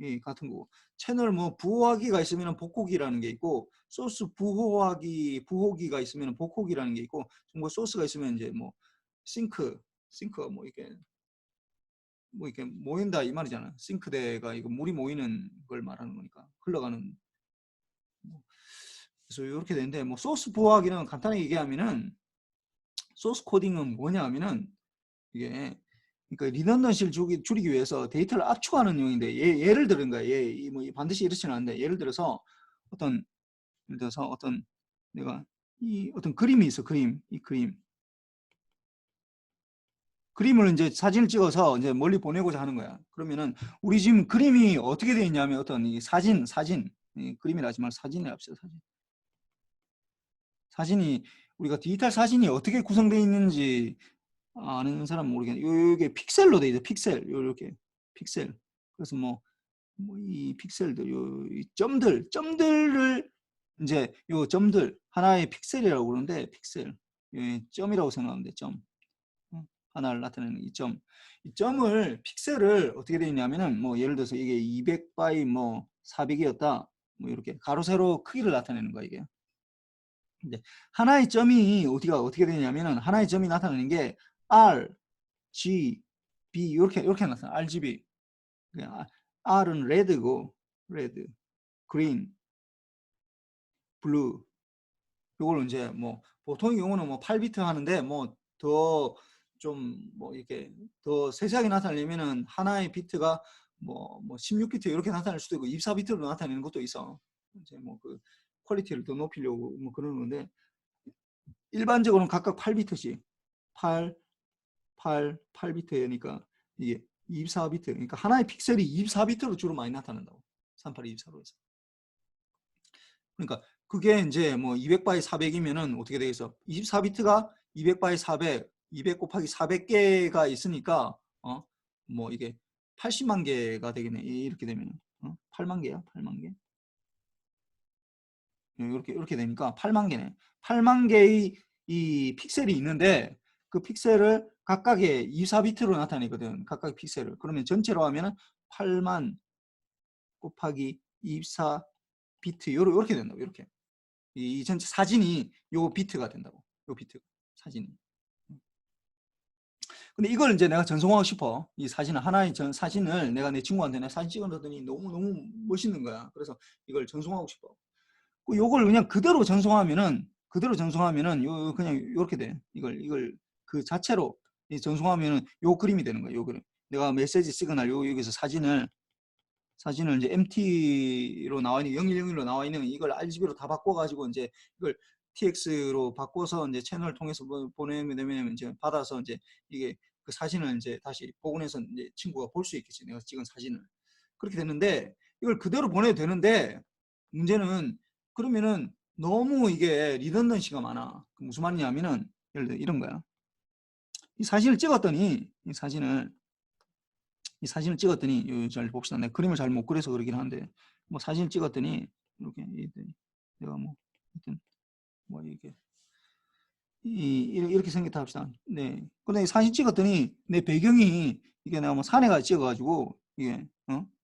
예, 같은 거고. 채널 뭐 부호하기가 있으면 복호기라는 게 있고, 소스 부호기가 있으면 복호기라는 게 있고, 뭐 소스가 있으면 이제 뭐 싱크가 뭐 이렇게 모인다 이 말이잖아. 싱크대가 이거 물이 모이는 걸 말하는 거니까 흘러가는. 뭐. 그래서 이렇게 되는데, 뭐 소스 부호하기는 간단하게 얘기하면은 소스 코딩은 뭐냐 하면은 이게 그러니까 리던던시를 줄이기 위해서 데이터를 압축하는 용인데, 예를 들은 거야. 뭐 반드시 이렇지는 않은데, 예를 들어서 어떤 내가 이 어떤 그림이 있어. 그림을 이제 사진을 찍어서 이제 멀리 보내고자 하는 거야. 그러면은 우리 지금 그림이 어떻게 되어 있냐면, 어떤 이 사진 그림이라 하지 말고 사진이라 합시다. 사진이 우리가 디지털 사진이 어떻게 구성되어 있는지 아는 사람은 모르겠네. 요게 픽셀로 돼 있어. 요렇게 픽셀. 그래서 뭐 이 픽셀들, 이 점들을 이제 요 점들 하나의 픽셀이라고 부르는데, 픽셀, 점이라고 생각하면 돼. 점. 하나를 나타내는 이 점을 픽셀을 어떻게 되어 있냐면은, 뭐 예를 들어서 이게 200 바이 뭐 400이었다. 뭐 이렇게 가로 세로 크기를 나타내는 거야 이게. 근데 하나의 점이 어떻게 되냐면은, 하나의 점이 나타내는 게 R, G, B 이렇게 나타나. RGB. R은 레드고, 레드, 그린, 블루. 이걸 이제 뭐 보통의 경우는 뭐 8비트 하는데, 뭐 더 좀 뭐 이렇게 더 세세하게 나타내려면은 하나의 비트가 뭐 16비트 이렇게 나타낼 수도 있고 24비트로 나타내는 것도 있어. 이제 뭐 그 퀄리티를 더 높이려고 뭐 그러는 건데, 일반적으로는 각각 8비트씩 8비트니까 이게 24비트. 그러니까 하나의 픽셀이 24비트로 주로 많이 나타난다고. 3824로 해서. 그러니까 그게 이제 뭐 200바이 400이면은 어떻게 되겠어? 24비트가 200바이 400, 200 곱하기 400개가 있으니까 뭐 이게 80만 개가 되겠네. 이렇게 되면 8만 개야, 8만 개. 이렇게 되니까 8만 개네. 8만 개의 이 픽셀이 있는데, 그 픽셀을 각각의 24비트로 나타내거든. 각각의 픽셀을. 그러면 전체로 하면은 8만 곱하기 24비트 이렇게 된다고. 이렇게. 이 전체 사진이 요 비트가 된다고. 요 비트 사진이. 근데 이걸 이제 내가 전송하고 싶어. 이 사진을, 하나의 사진을 내가 내 친구한테 내가 사진 찍어놨더니 너무 멋있는 거야. 그래서 이걸 전송하고 싶어. 요걸 그냥 그대로 전송하면은 요 그냥 이렇게 돼. 이걸 그 자체로 전송하면은 요 그림이 되는 거야. 요 그림. 내가 메시지 시그널 여기서 사진을 이제 MT로 나와 있는 0101로 나와 있는 이걸 RGB로 다 바꿔가지고 이제 이걸 TX로 바꿔서 이제 채널을 통해서 보내면 되면 이제 받아서 이제 이게 그 사진을 이제 다시 복원해서 이제 친구가 볼 수 있겠지. 내가 찍은 사진을. 그렇게 되는데, 이걸 그대로 보내도 되는데, 문제는 그러면은 너무 이게 리던던시가 많아. 무슨 말이냐면은, 예를 들어 이런 거야. 이 사진을 찍었더니 잘 봅시다. 내가 그림을 잘 못 그려서 그러긴 한데, 뭐 사진을 찍었더니 이렇게 내가 뭐 하여튼 뭐 이렇게 생겼다 합시다. 네. 근데 사진 찍었더니 내 배경이 이게 내가 뭐 산에 가 찍어가지고 이게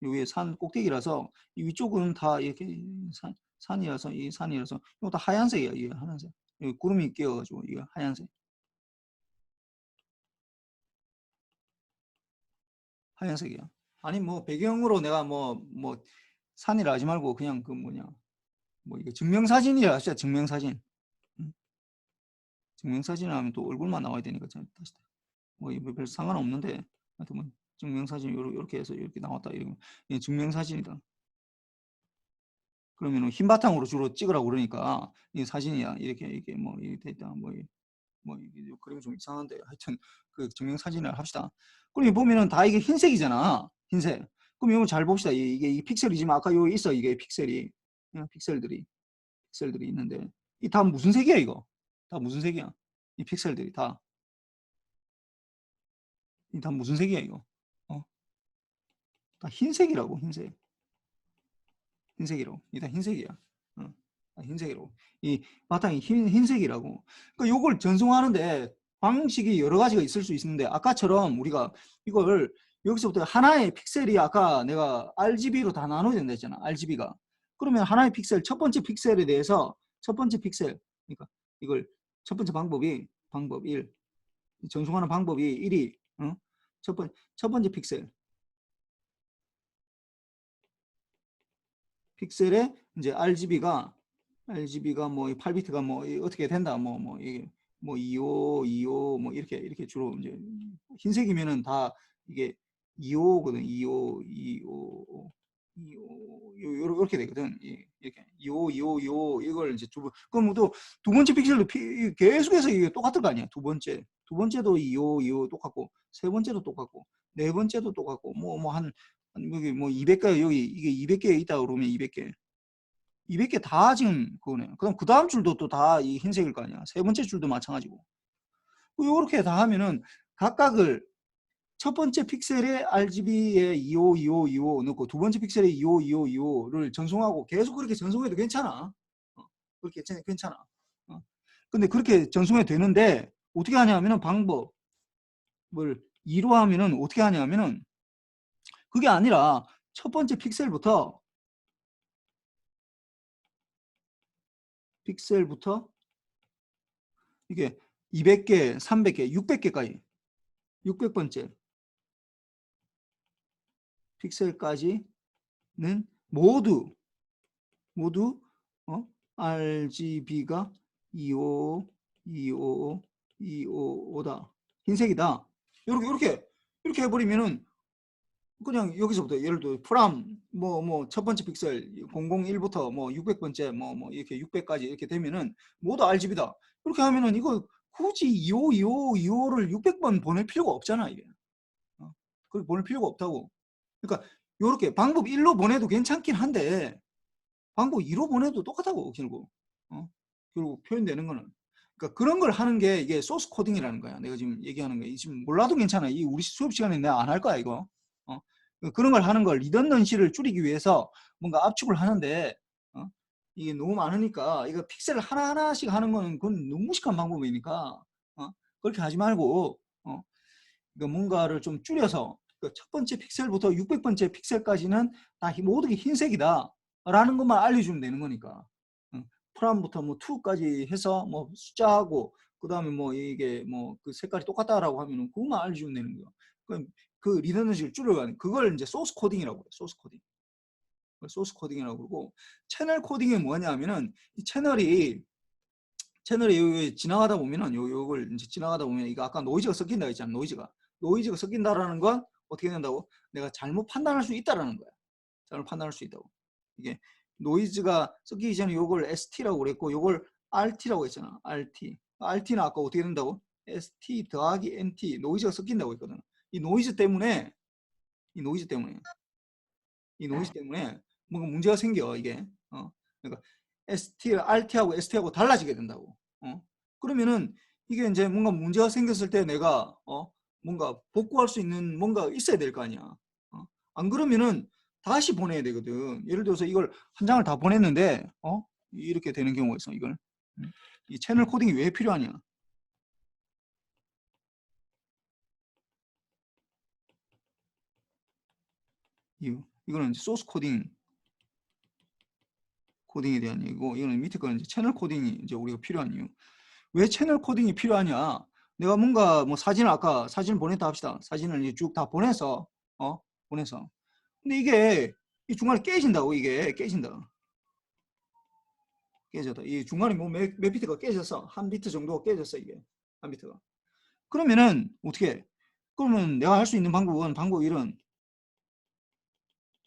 여기 산 꼭대기라서 이 위쪽은 다 이렇게 산이라서 이거 다 하얀색이야. 이게 하얀색. 여기 구름이 끼어가지고 이게 하얀색. 하얀색이야. 아니 뭐 배경으로 내가 뭐 산이라 하지 말고 그냥 그 뭐냐 뭐 이거 증명사진이라 하시죠. 증명사진. 증명사진을 하면 또 얼굴만 나와야 되니까 다시 뭐 별 상관없는데, 하여튼 뭐 증명사진 이렇게 해서 이렇게 나왔다 이러면 이게 증명사진이다. 그러면은 흰 바탕으로 주로 찍으라고 그러니까 이 사진이야. 이렇게 뭐 이렇게 돼 있다. 뭐 이게 그림이 좀 이상한데 하여튼 그 증명 사진을 합시다. 그럼 여기 보면은 다 이게 흰색이잖아. 흰색. 그럼 이거 잘 봅시다. 이게 이 픽셀이지만 아까 여기 있어. 이게 픽셀이. 픽셀들이 있는데 이 다 무슨 색이야 이거? 다 무슨 색이야? 이 픽셀들이 다. 이 다 무슨 색이야 이거? 다 흰색이라고. 흰색이라고. 이 다 흰색이야. 다 흰색이라고. 이 바탕이 흰색이라고. 그러니까 요걸 전송하는데 방식이 여러 가지가 있을 수 있는데 아까처럼 우리가 이걸 여기서부터 하나의 픽셀이 아까 내가 RGB로 다 나눠야 된다 했잖아. RGB가. 그러면 하나의 픽셀, 첫 번째 픽셀에 대해서 첫 번째 픽셀, 그러니까 이걸 첫 번째 방법 1, 전송하는 방법이 1이 첫 번째 픽셀에 이제 RGB가 뭐 8비트가 뭐 어떻게 된다 이게 뭐 25 뭐 이렇게 주로 이제 흰색이면은 다 이게 25거든. 25 이렇게 되거든. 이렇게 25 이걸 이제 그럼 또 두 번째 픽셀도 계속해서 이게 똑같을 거 아니야. 두 번째도 25 똑같고, 세 번째도 똑같고, 네 번째도 똑같고, 여기 뭐 200개 여기 이게 200개 있다 그러면 200개 다 지금 그거네. 그럼 그 다음 줄도 또 다 이 흰색일 거 아니야. 세 번째 줄도 마찬가지고. 이렇게 다 하면은 각각을 첫 번째 픽셀에 RGB에 25 넣고 두 번째 픽셀에 25를 전송하고 계속 그렇게 전송해도 괜찮아. 그렇게 괜찮아. 근데 그렇게 전송해도 되는데 어떻게 하냐면은 방법을 2로 하면은 어떻게 하냐면은 그게 아니라 첫 번째 픽셀부터 이게 200개, 300개, 600개까지 600번째 픽셀까지는 모두 RGB가 255다. 흰색이다. 이렇게 해버리면은 그냥 여기서부터 예를 들어 프람 첫 번째 픽셀 001부터 뭐 600번째 이렇게 600까지 이렇게 되면은 모두 RGB다. 이렇게 하면은 이거 굳이 25를 600번 보낼 필요가 없잖아 이게. 그렇게 보낼 필요가 없다고. 그러니까 이렇게 방법 1로 보내도 괜찮긴 한데 방법 2로 보내도 똑같다고 결국. 결국 표현되는 거는. 그러니까 그런 걸 하는 게 이게 소스 코딩이라는 거야. 내가 지금 얘기하는 게 지금 몰라도 괜찮아. 이 우리 수업 시간에 내가 안 할 거야 이거. 그런 걸 하는 걸 리던던시를 줄이기 위해서 뭔가 압축을 하는데 이게 너무 많으니까 이거 픽셀을 하나하나씩 하는 거는 그건 너무 무식한 방법이니까 그렇게 하지 말고 그러니까 뭔가를 좀 줄여서 첫 번째 픽셀부터 600번째 픽셀까지는 다 모두 흰색이다 라는 것만 알려주면 되는 거니까 프람부터 뭐 2까지 해서 뭐 숫자하고 그 다음에 뭐 이게 뭐 그 색깔이 똑같다라고 하면은 그것만 알려주면 되는 거야. 그 리더너시를 줄여가는 그걸 이제 소스 코딩이라고 해요. 소스 코딩이라고 그러고 채널 코딩이 뭐냐면은 이 채널이 지나가다 보면은 요걸 이제 지나가다 보면 이거 아까 노이즈가 섞인다 했잖아. 노이즈가 섞인다라는 건 어떻게 된다고? 내가 잘못 판단할 수 있다라는 거야. 잘못 판단할 수 있다고. 이게 노이즈가 섞이기 전에 요걸 ST라고 그랬고 요걸 RT라고 했잖아. RT는 아까 어떻게 된다고? ST 더하기 NT 노이즈가 섞인다고 했거든. 이 노이즈 때문에 뭔가 문제가 생겨 이게. 그러니까 RT하고 ST하고 달라지게 된다고. 그러면은 이게 이제 뭔가 문제가 생겼을 때 내가 뭔가 복구할 수 있는 뭔가 있어야 될 거 아니야. 안 그러면은 다시 보내야 되거든. 예를 들어서 이걸 한 장을 다 보냈는데 이렇게 되는 경우가 있어. 이걸 이 채널 코딩이 왜 필요하냐? 이거는 소스 코딩에 대한 얘기고 이거는 밑에 거는 이제 채널 코딩이 이제 우리가 필요한 이유. 왜 채널 코딩이 필요하냐? 내가 뭔가 뭐 아까 사진을 보냈다 합시다. 사진을 이제 쭉 다 보내서 근데 이게 이 중간에 깨진다고. 이게 깨진다. 이 중간에 뭐 몇 비트가 깨졌어. 한 비트 정도가 깨졌어. 이게 한 비트가. 그러면은 어떻게 해? 그러면 내가 할 수 있는 방법 1은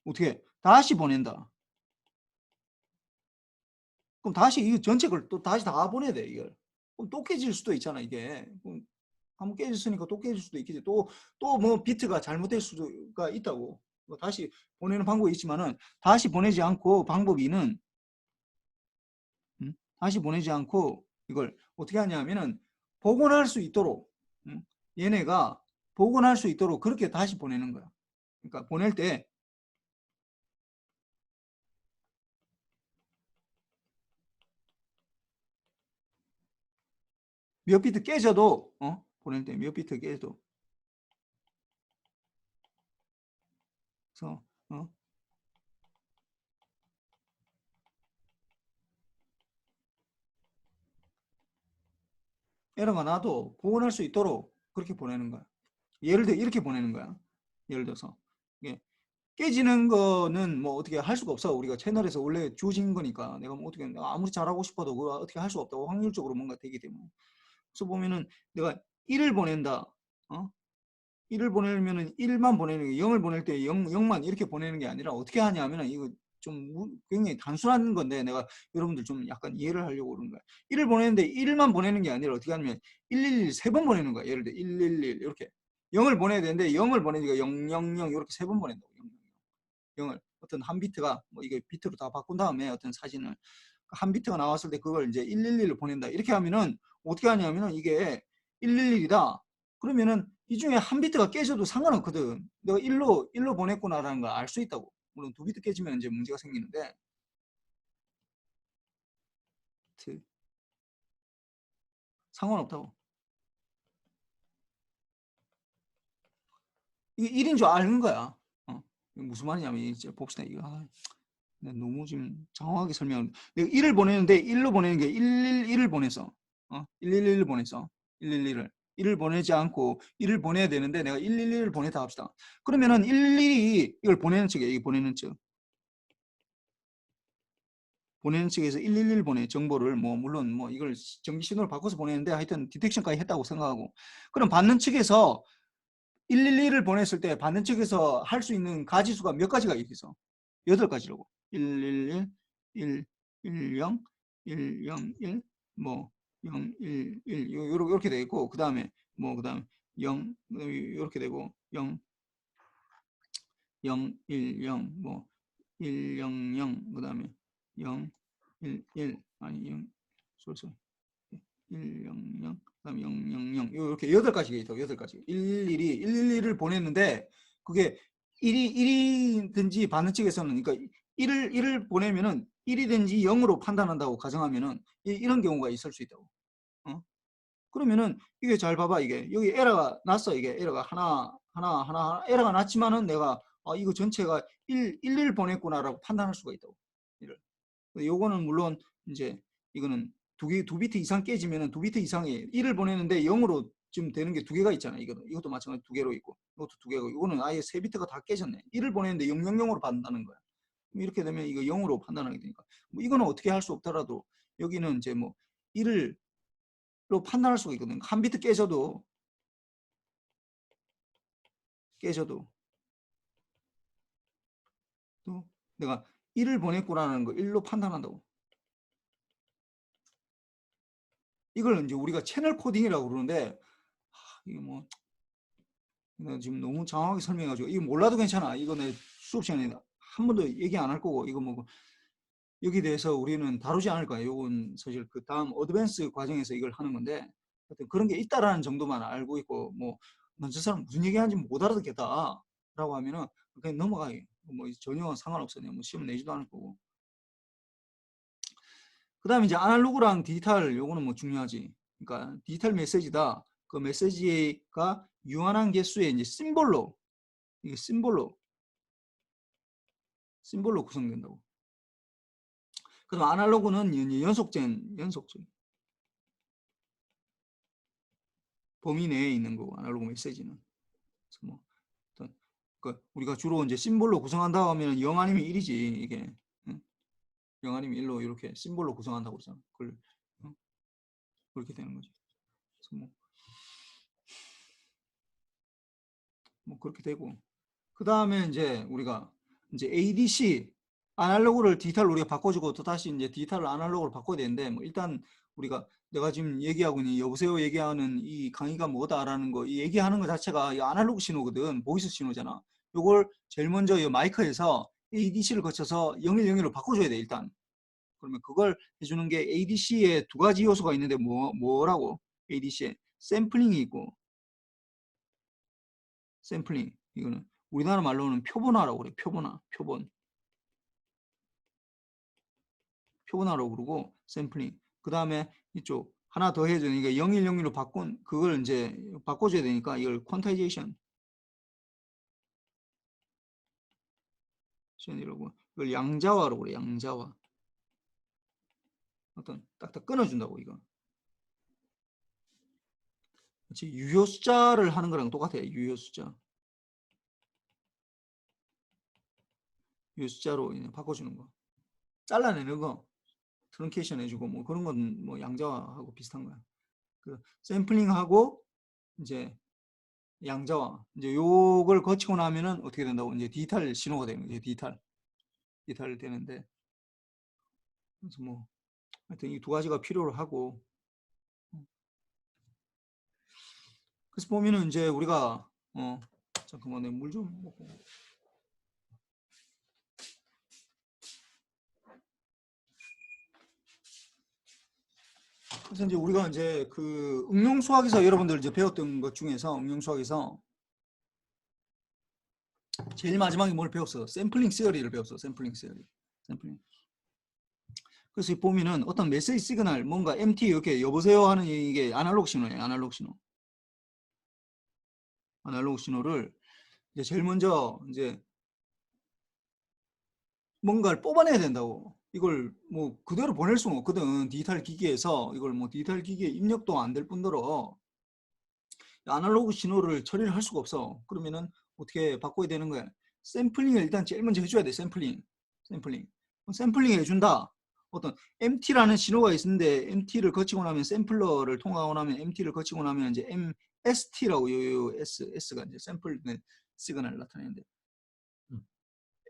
어떻게 해? 다시 보낸다. 그럼 다시 이 전체 걸 또 다시 다 보내야 돼, 이걸. 그럼 또 깨질 수도 있잖아, 이게. 그럼 한번 깨졌으니까 또 깨질 수도 있겠지. 또 뭐 비트가 잘못될 수가 있다고. 뭐 다시 보내는 방법이 있지만은 다시 보내지 않고 방법 2는 다시 보내지 않고 이걸 어떻게 하냐면은 복원할 수 있도록 얘네가 복원할 수 있도록 그렇게 다시 보내는 거야. 그러니까 보낼 때 몇 비트 깨져도 보낼 때 몇 비트 깨져도 그래서 에러가 나도 복원할 수 있도록 그렇게 보내는 거야. 예를 들어 이렇게 보내는 거야. 예를 들어서 이게 깨지는 거는 뭐 어떻게 할 수가 없어. 우리가 채널에서 원래 주어진 거니까 내가 뭐 어떻게 내가 아무리 잘하고 싶어도 그거 어떻게 할 수 없다고 확률적으로 뭔가 되기 때문에. 그래서 보면은 내가 1을 보낸다. 1을 보내면은 1만 보내는 게 0을 보낼 때 0만 이렇게 보내는 게 아니라 어떻게 하냐면은 이거 좀 굉장히 단순한 건데 내가 여러분들 좀 약간 이해를 하려고 그러는 거야. 1을 보내는데 1만 보내는 게 아니라 어떻게 하냐면 111 세 번 보내는 거야. 예를 들어 111 이렇게 0을 보내야 되는데 0을 보내니까 000 이렇게 세 번 보낸다고. 0을 어떤 한 비트가 뭐 이게 비트로 다 바꾼 다음에 어떤 사진을 한 비트가 나왔을 때 그걸 이제 111로 보낸다. 이렇게 하면은 어떻게 하냐면은 이게 111이다. 그러면은 이 중에 한 비트가 깨져도 상관없거든. 내가 1로 보냈구나라는 걸 알 수 있다고. 물론 두 비트 깨지면 이제 문제가 생기는데 상관없다고. 이게 1인 줄 아는 거야. 무슨 말이냐면 이제 봅시다. 이거 너무 지금 장황하게 설명을. 내가 1을 보내는데 1로 보내는 게 111을 보냈어. 111을 보냈어. 111을. 1을 보내지 않고 1을 보내야 되는데 내가 111을 보냈다 합시다. 그러면은 111이 이걸 보내는 측이에요. 이게 보내는 측. 보내는 측에서 111 보내 정보를 뭐 물론 뭐 이걸 전기 신호를 바꿔서 보내는데 하여튼 디텍션까지 했다고 생각하고 그럼 받는 측에서 111을 보냈을 때 받는 측에서 할 수 있는 가지수가 몇 가지가 있어? 8가지라고. 111, 110, 101, 뭐 011 이렇게 돼 있고 그 다음에 뭐 그 다음 0 이렇게 되고 0 010 뭐 100 그 다음에 011 아니 0 쏠쏠 100 그다음에 000 이렇게 8가지가 있다고. 8가지 111을 보냈는데 그게 1이든지 받는 측에서는 그러니까 1을 보내면은 1이든지 0으로 판단한다고 가정하면은 이런 경우가 있을 수 있다고. 그러면은 이게 잘 봐봐. 이게 여기 에러가 났어. 이게 에러가 하나 에러가 났지만은 내가 이거 전체가 1 보냈구나라고 판단할 수가 있다고. 이를. 요거는 물론 이제 이거는 두 비트 이상 깨지면은 두 비트 이상이 1을 보내는데 0으로 지금 되는 게 두 개가 있잖아. 이것도 마찬가지 두 개로 있고 이것도 두 개고 이거는 아예 세 비트가 다 깨졌네. 1을 보내는데 000으로 받는다는 거야. 이렇게 되면 이거 0으로 판단하게 되니까 뭐 이거는 어떻게 할 수 없더라도 여기는 이제 뭐 1로 판단할 수가 있거든. 한 비트 깨져도 또 내가 1을 보냈구나라는 거 1로 판단한다고. 이걸 이제 우리가 채널 코딩이라고 그러는데 이게 뭐 내가 지금 너무 장황하게 설명해가지고 이거 몰라도 괜찮아. 이거 내 수업 시간에 한 번도 얘기 안 할 거고 이거 뭐 여기 대해서 우리는 다루지 않을 거야. 이건 사실 그 다음 어드밴스 과정에서 이걸 하는 건데 하여튼 그런 게 있다라는 정도만 알고 있고 뭐 난 저 사람 무슨 얘기하는지 못 알아듣겠다 라고 하면은 그냥 넘어가요. 뭐 전혀 상관없어요. 뭐 시험 내지도 않을 거고. 그 다음에 이제 아날로그랑 디지털 요거는 뭐 중요하지. 그러니까 디지털 메시지다. 그 메시지가 유한한 개수의 이제 이게 심볼로 구성된다고. 그럼 아날로그는 연속된 범위 내에 있는 거고 아날로그 메시지는. 그래서 뭐 어떤 우리가 주로 이제 심볼로 구성한다고 하면 0 아니면 1이지 이게. 0 아니면 1로 이렇게 심볼로 구성한다고 그러잖아. 그걸 그렇게 되는 거지. 그래서 뭐 그렇게 되고 그 다음에 이제 우리가 이제 ADC 아날로그를 디지털로 우리가 바꿔주고 또 다시 이제 디지털을 아날로그로 바꿔야 되는데 뭐 일단 우리가 내가 지금 얘기하고 있는 여보세요 얘기하는 이 강의가 뭐다라는 거 이 얘기하는 것 자체가 이 아날로그 신호거든. 보이스 신호잖아. 요걸 제일 먼저 이 마이크에서 ADC를 거쳐서 0101로 바꿔줘야 돼 일단. 그러면 그걸 해주는 게 ADC에 두 가지 요소가 있는데 뭐라고? ADC에 샘플링이 있고 샘플링 이거는 우리나라 말로는 표본화라고 그래. 표본화라고 그러고 샘플링. 그 다음에 이쪽 하나 더 해줘야 되니까 0101로 바꾼 그걸 이제 바꿔줘야 되니까 이걸 퀀타이제이션 이라고 이걸 양자화라고 그래. 양자화. 어떤 딱딱 끊어준다고 이거. 그렇지. 유효 숫자를 하는 거랑 똑같아요. 유효 숫자. 유효 숫자로 바꿔주는 거. 잘라내는 거. 트렁케이션 해주고 뭐 그런 건 뭐 양자화하고 비슷한 거야. 그 샘플링하고 이제 양자화 이제 요걸 거치고 나면은 어떻게 된다고 이제 디지털 신호가 되는 거죠. 디지털 되는데 그래서 뭐 하여튼 이 두 가지가 필요로 하고 그래서 보면은 이제 우리가 잠깐만 내 물 좀 먹고 그래서 이제 우리가 이제 그 응용 수학에서 여러분들 이제 배웠던 것 중에서 응용 수학에서 제일 마지막에 뭘 배웠어? 샘플링 시어리를 배웠어. 샘플링 시어리. 샘플링. 그래서 보면은 어떤 메시지 시그널 뭔가 MT 이렇게 여보세요 하는 이게 아날로그 신호예요. 아날로그 신호. 아날로그 신호를 이제 제일 먼저 이제 뭔가를 뽑아내야 된다고. 이걸 뭐 그대로 보낼 수는 없거든. 디지털 기기에서 이걸 뭐 디지털 기기에 입력도 안 될 뿐더러 아날로그 신호를 처리를 할 수가 없어. 그러면은 어떻게 바꿔야 되는 거야? 샘플링을 일단 제일 먼저 해줘야 돼. 샘플링. 샘플링 해준다. 어떤 MT라는 신호가 있는데 MT를 거치고 나면 샘플러를 통과하고 나면 MT를 거치고 나면 이제 MST라고 요 S가 이제 샘플 시그널을 나타내는데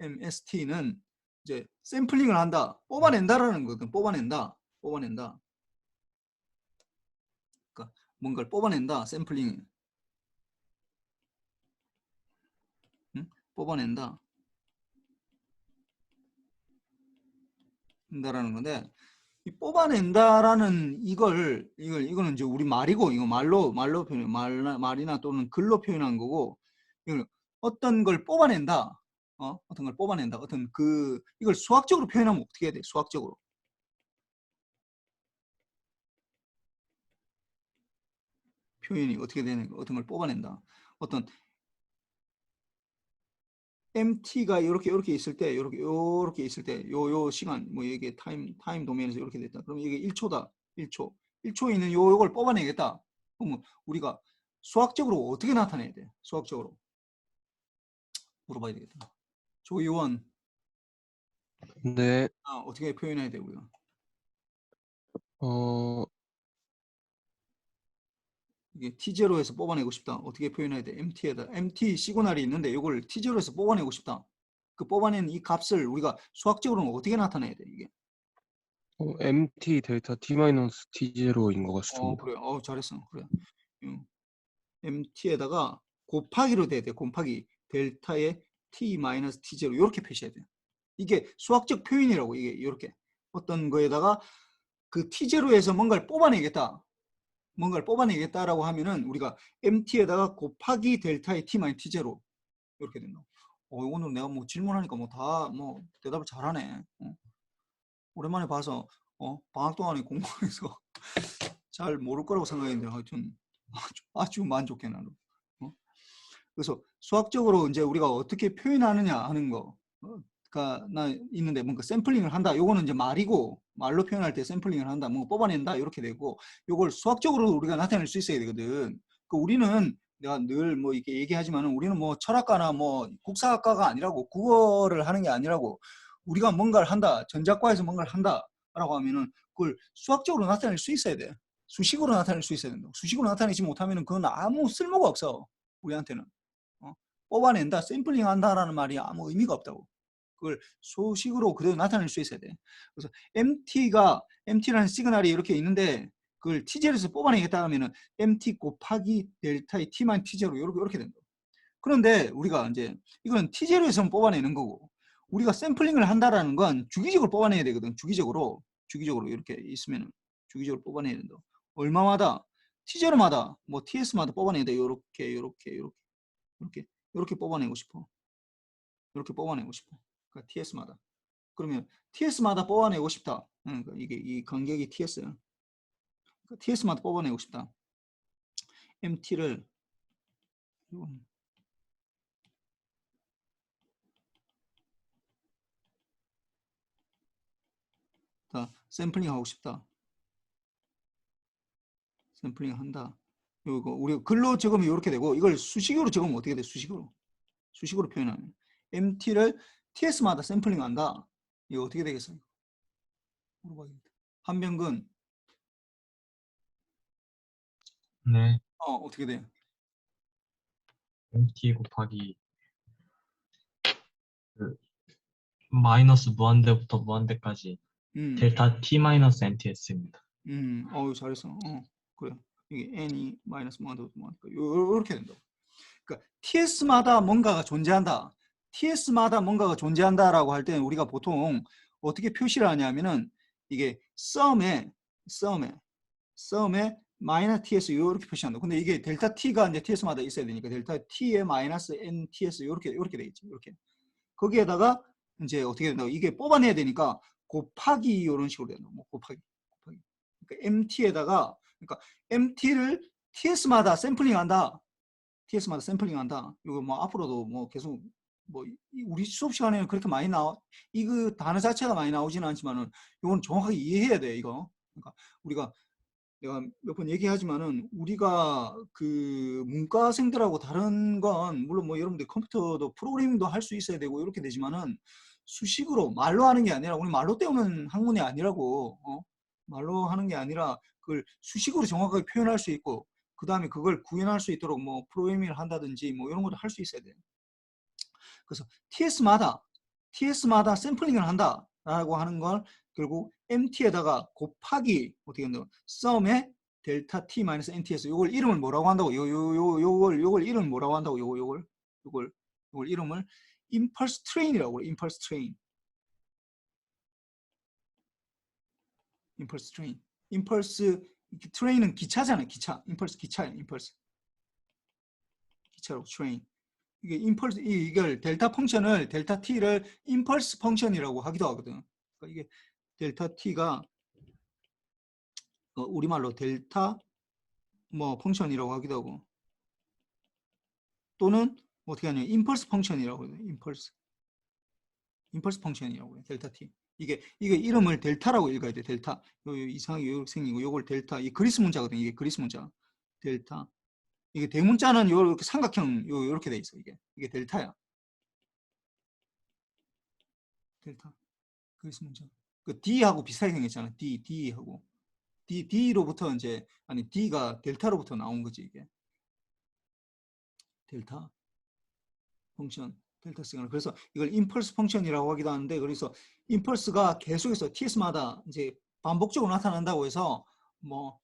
MST는 이제 샘플링을 한다. 뽑아낸다라는 거거든. 뽑아낸다. 그러니까 뭔가를 뽑아낸다. 샘플링. 뽑아낸다. 라는 건데 이 뽑아낸다라는 이거는 이제 우리 말이고 이거 말로 표현 말이나 또는 글로 표현한 거고 이걸 어떤 걸 뽑아낸다. 어떤 걸 뽑아낸다. 어떤 이걸 수학적으로 표현하면 어떻게 해야 돼? 수학적으로. 표현이 어떻게 되는 거? 어떤 걸 뽑아낸다. 어떤 MT가 이렇게 있을 때 이렇게 있을 때 요 시간 뭐 이게 타임 도메인에서 이렇게 됐다. 그러면 이게 1초다. 1초에 있는 요걸 뽑아내겠다. 그러면 우리가 수학적으로 어떻게 나타내야 돼? 수학적으로 물어봐야 되겠다. 조이원 네, 어떻게 표현해야 돼 우리가? 이게 T0에서 뽑아내고 싶다. 어떻게 표현해야 돼? MT 시그널이 있는데 이걸 T0에서 뽑아내고 싶다. 그 뽑아낸 이 값을 우리가 수학적으로는 어떻게 나타내야 돼 이게? MT 델타 T-T0인 것 같습니다. 그래. 잘했어. 그래. MT에다가 곱하기로 돼야 돼. 곱하기 델타의 T-T0 이렇게 표시해야 돼. 이게 수학적 표현이라고. 이게 이렇게 어떤 거에다가 그 T0에서 뭔가를 뽑아내겠다. 라고 하면은 우리가 MT에다가 곱하기 델타의 T-T0 이렇게 된다. 오늘 내가 뭐 질문하니까 뭐 다 뭐 대답을 잘하네. 오랜만에 봐서 방학 동안에 공부해서 잘 모를 거라고 생각했는데 하여튼 아주 만족해 나는. 그래서 수학적으로 이제 우리가 어떻게 표현하느냐 하는 거가 있는데 뭔가 샘플링을 한다. 요거는 이제 말이고 말로 표현할 때 샘플링을 한다. 뭔가 뽑아낸다 이렇게 되고 요걸 수학적으로 우리가 나타낼 수 있어야 되거든. 우리는 내가 늘 뭐 이렇게 얘기하지만은 우리는 뭐 철학가나 뭐 국사학과가 아니라고 국어를 하는 게 아니라고 우리가 뭔가를 한다. 전자과에서 뭔가를 한다라고 하면은 그걸 수학적으로 나타낼 수 있어야 돼. 수식으로 나타낼 수 있어야 된다. 수식으로 나타내지 못하면은 그건 아무 쓸모가 없어. 우리한테는. 뽑아낸다, 샘플링 한다라는 말이 아무 의미가 없다고. 그걸 수식으로 그대로 나타낼 수 있어야 돼. 그래서 MT라는 시그널이 이렇게 있는데 그걸 T0에서 뽑아내겠다 하면은 MT 곱하기 델타의 T만 T0 이렇게 된다. 그런데 우리가 이제 이건 T0에서만 뽑아내는 거고 우리가 샘플링을 한다라는 건 주기적으로 뽑아내야 되거든. 주기적으로 이렇게 있으면은 주기적으로 뽑아내야 된다. 얼마마다 T0마다 뭐 TS마다 뽑아내야 돼. 이렇게 뽑아내고 싶어. 이렇게 뽑아내고 싶어. 그러니까 TS마다. 그러면 TS마다 뽑아내고 싶다. 그러니까 이게 이 간격이 TS. 그러니까 TS마다 뽑아내고 싶다. MT를 다 샘플링 하고 싶다. 샘플링 한다. 이거 우리가 글로 적으면 이렇게 되고 이걸 수식으로 적으면 어떻게 돼? 수식으로 표현하면 MT를 TS마다 샘플링 한다. 이거 어떻게 되겠어요? 물어봐야겠다. 한병근 네, 어떻게 돼? MT 곱하기 그 마이너스 무한대부터 무한대까지 델타 T 마이너스 NTS입니다. 잘했어. 그래. 이게 n이 마이너스 무한대부터 무한대까지 이렇게 된다. 그러니까 TS마다 뭔가가 존재한다. TS마다 뭔가가 존재한다라고 할 때는 우리가 보통 어떻게 표시를 하냐면은 이게 썸에 마이너스 TS 이렇게 표시한다. 근데 이게 델타 T가 이제 TS마다 있어야 되니까 델타 T에 마이너스 NTS 이렇게 되겠지. 이렇게. 거기에다가 이제 어떻게 된다. 이게 뽑아내야 되니까 곱하기 이런 식으로 된다. 뭐 곱하기. 그러니까 MT에다가 그러니까 MT를 TS마다 샘플링한다. TS마다 샘플링한다. 이거 뭐 앞으로도 뭐 계속 뭐 우리 수업 시간에는 그렇게 많이 이거 단어 자체가 많이 나오지는 않지만은 이건 정확하게 이해해야 돼. 이거. 그러니까 우리가 내가 몇 번 얘기하지만은 우리가 그 문과생들하고 다른 건 물론 뭐 여러분들 컴퓨터도 프로그래밍도 할 수 있어야 되고 이렇게 되지만은 수식으로 말로 하는 게 아니라 우리 말로 때우는 학문이 아니라고 말로 하는 게 아니라 그걸 수식으로 정확하게 표현할 수 있고 그 다음에 그걸 구현할 수 있도록 뭐 프로그래밍을 한다든지 뭐 이런 것도 할 수 있어야 돼요. 그래서 TS마다 샘플링을 한다라고 하는 걸 결국 MT에다가 곱하기 어떻게 한다? 썸에 델타 T 마이너스 NTS 요걸 이름을 뭐라고 한다고? 요걸 이름을 뭐라고 한다고? 요걸 이름을 임펄스 트레인이라고 그래. 임펄스 트레인. 임펄스 트레인은 기차잖아. 기차. 임펄스 기차야. 기차로 트레인. 이게 임펄스 이걸 델타 펑션을 델타 t를 임펄스 펑션이라고 하기도 하거든. 그러니까 이게 델타 t가 우리말로 델타 뭐 펑션이라고 하기도 하고 또는 어떻게 하냐 임펄스 펑션이라고 그래. 임펄스 펑션이라고 그래. 델타 t. 이게 이름을 델타라고 읽어야 돼. 델타. 이상하게 이렇게 생기고 요걸 델타. 이 그리스 문자거든. 이게 그리스 문자. 델타. 이게 대문자는 이렇게 삼각형 이렇게 돼 있어. 이게 델타야. 델타. 그리스 문자. 그 D하고 비슷하게 생겼잖아. D하고. D로부터 이제 아니 D가 델타로부터 나온 거지 이게. 델타 펑션, 델타 시그널. 그래서 이걸 임펄스 펑션이라고 하기도 하는데 그래서 임펄스가 계속해서 TS마다 이제 반복적으로 나타난다고 해서 뭐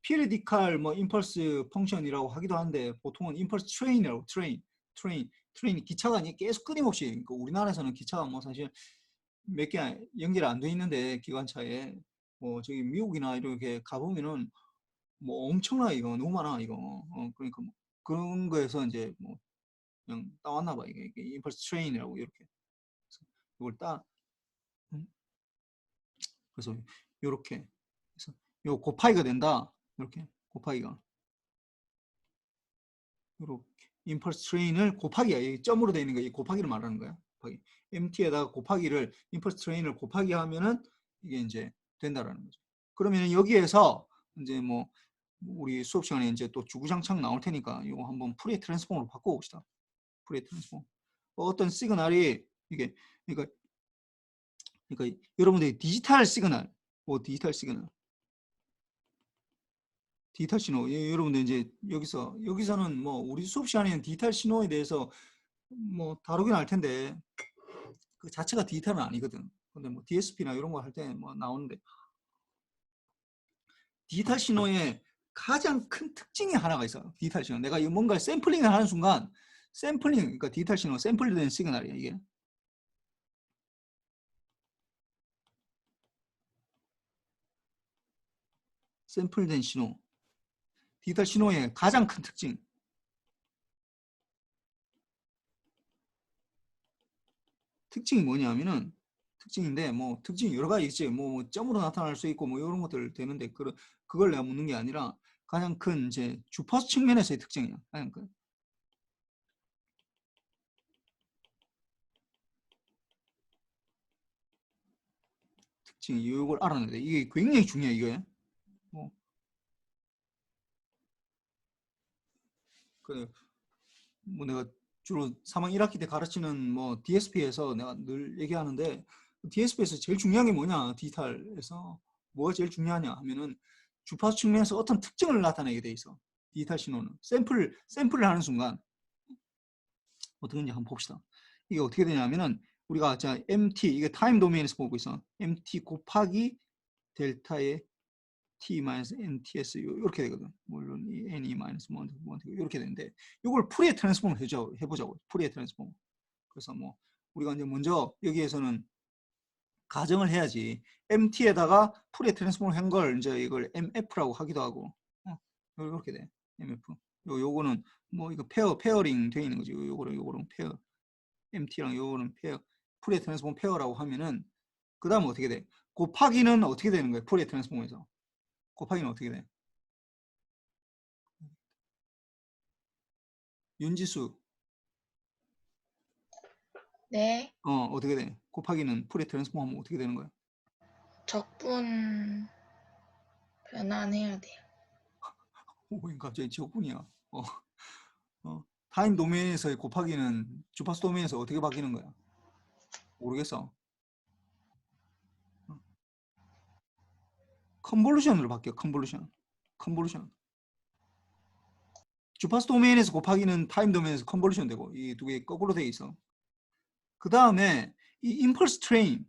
피리디칼 뭐 임펄스 펑션이라고 하기도 하는데 보통은 임펄스 트레인이라고 트레인 기차가 계속 끊임없이 그러니까 우리나라에서는 기차가 뭐 사실 몇 개 연결 안 돼 있는데 기관차에 뭐 저기 미국이나 이렇게 가보면은 뭐 엄청나 이거 너무 많아 이거 그러니까 뭐 그런 거에서 이제 뭐 그냥 따왔나 봐 이게 임펄스 트레인이라고 이렇게 이걸 그래서 이렇게 그래서 요 곱하기가 된다 이렇게 곱하기가 이렇게 임펄스 트레인을 곱하기야 이 점으로 되어 있는 거 이 곱하기를 말하는 거야 곱하기. MT에다가 곱하기를 임펄스 트레인을 곱하기 하면은 이게 이제 된다라는 거죠. 그러면 여기에서 이제 뭐 우리 수업 시간에 이제 또 주구장창 나올 테니까 이거 한번 푸리에 트랜스폼으로 바꿔봅시다. 푸리에 트랜스폼. 어떤 시그널이 이게 그러니까 여러분들이 디지털 시그널, 디지털 신호. 여러분들 이제 여기서는 뭐 우리 수업 시간에는 디지털 신호에 대해서 뭐 다루긴 할 텐데 그 자체가 디지털은 아니거든. 근데 뭐 DSP나 이런 거 할 때 뭐 나오는데 디지털 신호의 가장 큰 특징이 하나가 있어. 디지털 신호. 내가 뭔가 샘플링을 하는 순간 샘플링, 그러니까 디지털 신호, 샘플된 시그널이야 이게. 샘플된 신호. 디지털 신호의 가장 큰 특징. 특징이 뭐냐면은 특징인데 뭐 특징이 여러 가지 있지. 뭐 점으로 나타날 수 있고 뭐 이런 것들 되는데 그걸 내가 묻는 게 아니라 가장 큰 이제 주파수 측면에서의 특징이야. 가장 큰. 특징 이걸 알아내야 돼. 이게 굉장히 중요해 이게. 그래. 뭐 내가 주로 3학 1학기 때 가르치는 뭐 DSP에서 내가 늘 얘기하는데 DSP에서 제일 중요한 게 뭐냐 디지털에서 뭐가 제일 중요하냐 하면은 주파수 측면에서 어떤 특징을 나타내게 돼 있어. 디지털 신호는 샘플을 하는 순간 어떻게 되는지 한번 봅시다. 이게 어떻게 되냐면은 우리가 자 MT 이게 타임 도메인에서 보고 있어. MT 곱하기 델타의 T-NTS 이렇게 되거든. 물론 이 N-1 이렇게 되는데 이걸 풀이에 트랜스폼을 해보자고. 풀이에 트랜스폼. 그래서 뭐 우리가 이제 먼저 여기에서는 가정을 해야지. MT에다가 풀이에 트랜스폼을 한 걸 이제 이걸 MF라고 하기도 하고 이렇게 돼. MF. 요거는 뭐 이거 페어링 돼 있는 거지. 요거는 페어. MT랑 요거는 페어. 풀이에 트랜스폼 페어라고 하면은 그 다음 어떻게 돼? 곱하기는 어떻게 되는 거예요? 풀이에 트랜스폼에서. 곱하기는 어떻게 돼? 윤지수. 네, 어떻게 돼? 곱하기는 풀의 트랜스폼 하면 어떻게 되는 거야? 적분 변환해야 돼요. 갑자기 적분이야. 타임 도메인에서의 곱하기는 주파수 도메인에서 어떻게 바뀌는 거야? 모르겠어. 컨볼루션으로 바뀌어. 컨볼루션. 주파수 도메인에서 곱하기는 타임 도메인에서 컨볼루션 되고 이 두 개 거꾸로 돼 있어. 그 다음에 이 임펄스 트레인,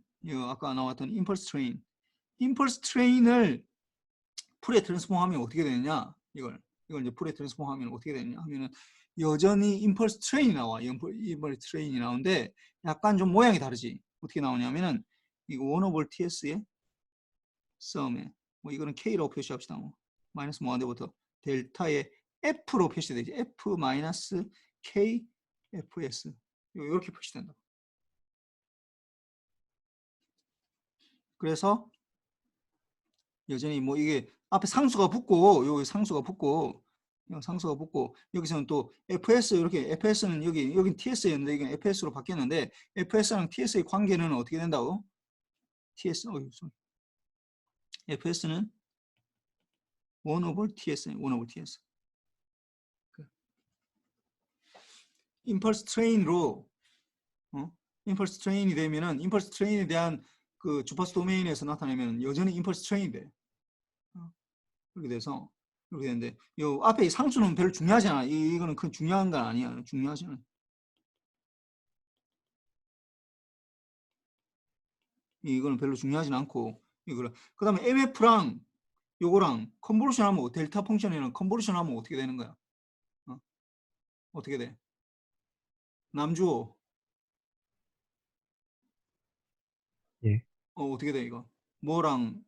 아까 나왔던 임펄스 트레인을 풀에 트랜스폼하면 어떻게 되느냐? 이걸 이제 풀에 트랜스폼하면 어떻게 되느냐 하면은 여전히 임펄스 트레인이 나와. 임펄스 트레인이 나오는데 약간 좀 모양이 다르지. 어떻게 나오냐면은 이거 1 over TS의 썸에 뭐 이거는 K라고 표시합시다. 뭐 마이너스 뭐한데부터 델타의 F로 표시되지. F 마이너스 K FS 이렇게 표시된다. 그래서 여전히 뭐 이게 앞에 상수가 붙고 여기 상수가 붙고 여기서는 또 FS 이렇게 FS는 여기 TS였는데 이게 FS로 바뀌었는데 FS랑 TS의 관계는 어떻게 된다고? FS는 1 over TS. 임펄스 트레인으로 임펄스 트레인이 되면은 임펄스 트레인에 대한 그 주파수 도메인에서 나타내면 여전히 임펄스 트레인이 돼. 그렇게 돼서 이렇게 되는데 요 앞에 이 상수는 별로 중요하지 않아. 이거는 큰 중요한 건 아니야. 중요하지 않아. 이거는 별로 중요하진 않고 그 다음에 MF랑 요거랑 컨볼루션 하면 델타 펑션이랑 컨볼루션 하면 어떻게 되는 거야? 어떻게 돼? 남주호. 예. 어떻게 돼 이거? 뭐랑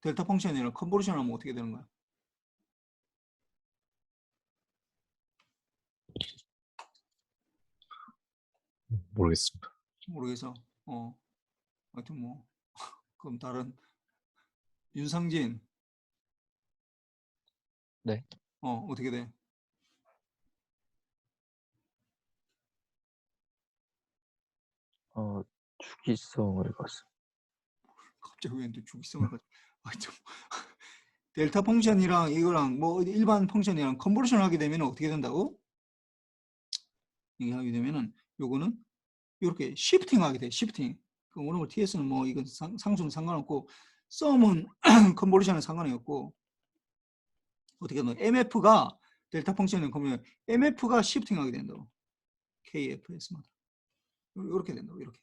델타 펑션이랑 컨볼루션 하면 어떻게 되는 거야? 모르겠습니다. 모르겠어. 하여튼 뭐 그럼 다른 윤상진. 네. 어떻게 돼? 주기성을 봤습니다. 갑자기 왜 또 주기성을 가지고 델타 펑션이랑 이거랑 뭐 일반 펑션이랑 컨볼루션 하게 되면 어떻게 된다고? 이게 하게 되면은 요거는 이렇게 시프팅 하게 돼. 시프팅. 그 오늘 TS는 뭐 이건 상수는 상관없고 썸은 컨볼루션은 상관이 없고 어떻게 하면 MF가 델타 펑션은 그러면 MF가 시프팅 하게 된다고. KFS마다. 이렇게 된다고. 이렇게.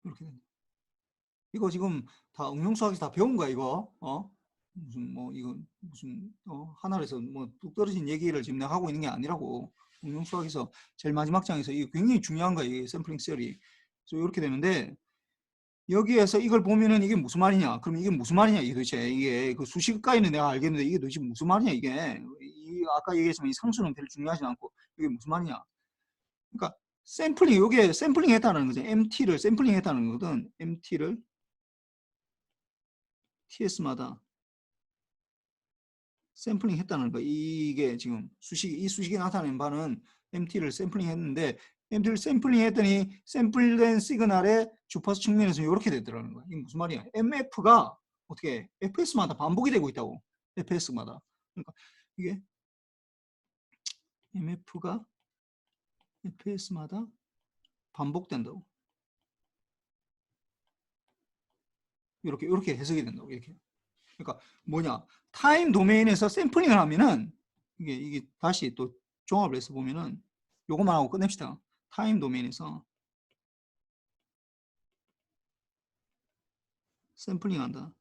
이렇게 된다. 이거 지금 다 응용수학에서 다 배운 거야 이거. 무슨 뭐 이거 무슨 하나에서 뭐 뚝 떨어진 얘기를 지금 내가 하고 있는 게 아니라고. 응용수학에서 제일 마지막 장에서 이게 굉장히 중요한 거야. 이게 샘플링 시어리. 그래서 이렇게 되는데 여기에서 이걸 보면은 이게 무슨 말이냐? 그럼 이게 무슨 말이냐? 이게 도대체 이게 그 수식가에는 내가 알겠는데 이게 도대체 무슨 말이냐? 이게 아까 얘기했지만 이 상수는 별로 중요하지 않고 이게 무슨 말이냐? 그러니까 샘플링 이게 샘플링 했다는 거죠. MT를 샘플링 했다는 거거든. MT를 TS마다 샘플링 했다는 거. 이게 지금 이 수식이 나타낸 바는 MT를 샘플링 했는데 MT를 샘플링 했더니 샘플된 시그널의 주파수 측면에서 이렇게 되더라는 거야. 이게 무슨 말이야? MF가 어떻게 FS마다 반복이 되고 있다고. FS마다. 그러니까 이게 MF가 FS마다 반복된다고. 이렇게 해석이 된다고. 이렇게. 그러니까 뭐냐? 타임 도메인에서 샘플링을 하면은 이게 다시 또 종합을 해서 보면은 요거만 하고 끝냅시다. 타임 도메인에서 샘플링 한다.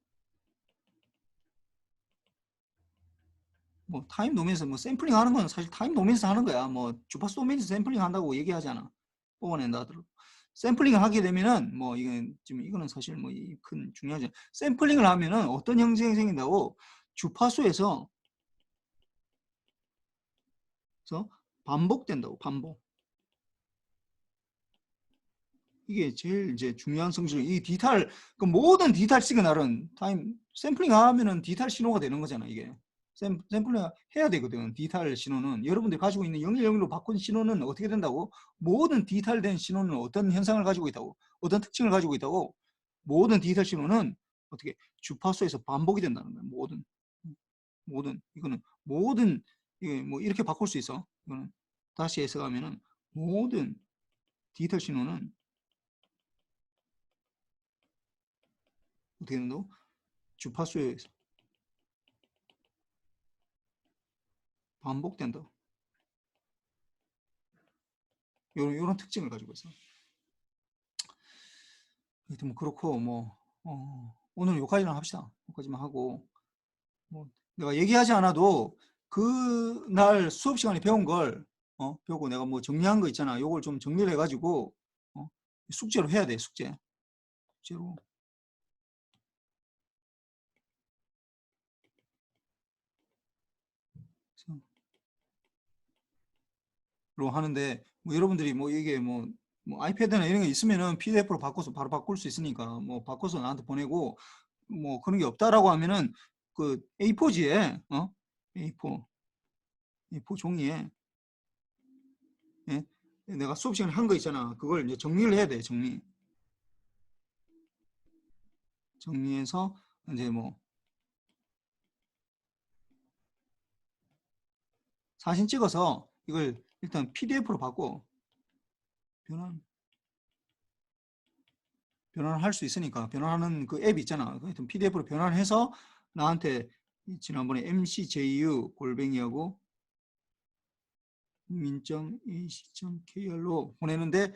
뭐 타임 도메인에서 뭐 샘플링 하는 건 사실 타임 도메인에서 하는 거야. 뭐 주파수 도메인에서 샘플링 한다고 얘기하잖아. 뽑아낸다 하더라도. 샘플링을 하게 되면은 뭐 이거는 사실 뭐 큰 중요하지. 샘플링을 하면은 어떤 형상이 생긴다고 주파수에서 반복된다고. 반복. 이게 제일 이제 중요한 성질. 이 디지털 그 모든 디지털 시그널은 타임 샘플링 하면은 디지털 신호가 되는 거잖아. 이게 샘플링 해야 되거든. 디지털 신호는 여러분들이 가지고 있는 010로 바꾼 신호는 어떻게 된다고? 모든 디지털된 신호는 어떤 현상을 가지고 있다고? 어떤 특징을 가지고 있다고? 모든 디지털 신호는 어떻게 주파수에서 반복이 된다는 거야. 모든 이거는 모든 이게 뭐 이렇게 바꿀 수 있어. 이거는 다시 해석하면은 모든 디지털 신호는 어떻게 된다고? 주파수에서 반복된다. 이런 특징을 가지고 있어. 하여튼 뭐 그렇고 뭐 오늘 여기까지만 합시다. 여기까지만 하고 뭐 내가 얘기하지 않아도 그날 수업 시간에 배운 걸 배우고 내가 뭐 정리한 거 있잖아. 요걸 좀 정리를 해가지고 숙제로 해야 돼. 숙제로. 로 하는데 뭐 여러분들이 뭐 이게 뭐 아이패드나 이런 게 있으면은 PDF로 바꿔서 바로 바꿀 수 있으니까 뭐 바꿔서 나한테 보내고 뭐 그런 게 없다라고 하면은 그 A4지에 A4 종이에 내가 수업 시간에 한 거 있잖아. 그걸 이제 정리를 해야 돼. 정리해서 이제 뭐 사진 찍어서 이걸 일단 PDF로 바꿔 변환을 할 수 있으니까 변환하는 그 앱 있잖아. 하여튼 PDF로 변환해서 나한테 지난번에 mcju@min.ac.kr로 보내는데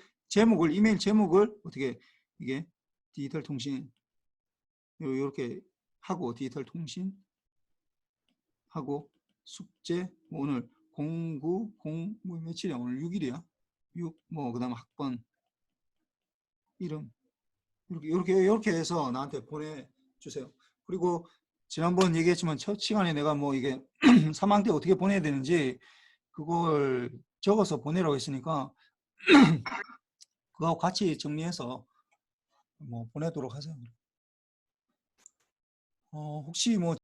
이메일 제목을 어떻게 이게 디지털 통신 이렇게 하고 디지털 통신 하고 숙제 뭐 오늘 090 뭐 며칠이야? 오늘 6일이야? 6 뭐 그다음 학번 이름 이렇게 해서 나한테 보내주세요. 그리고 지난번 얘기했지만 첫 시간에 내가 뭐 이게 3학년 때 어떻게 보내야 되는지 그걸 적어서 보내라고 했으니까 그거하고 같이 정리해서 뭐 보내도록 하세요. 혹시 뭐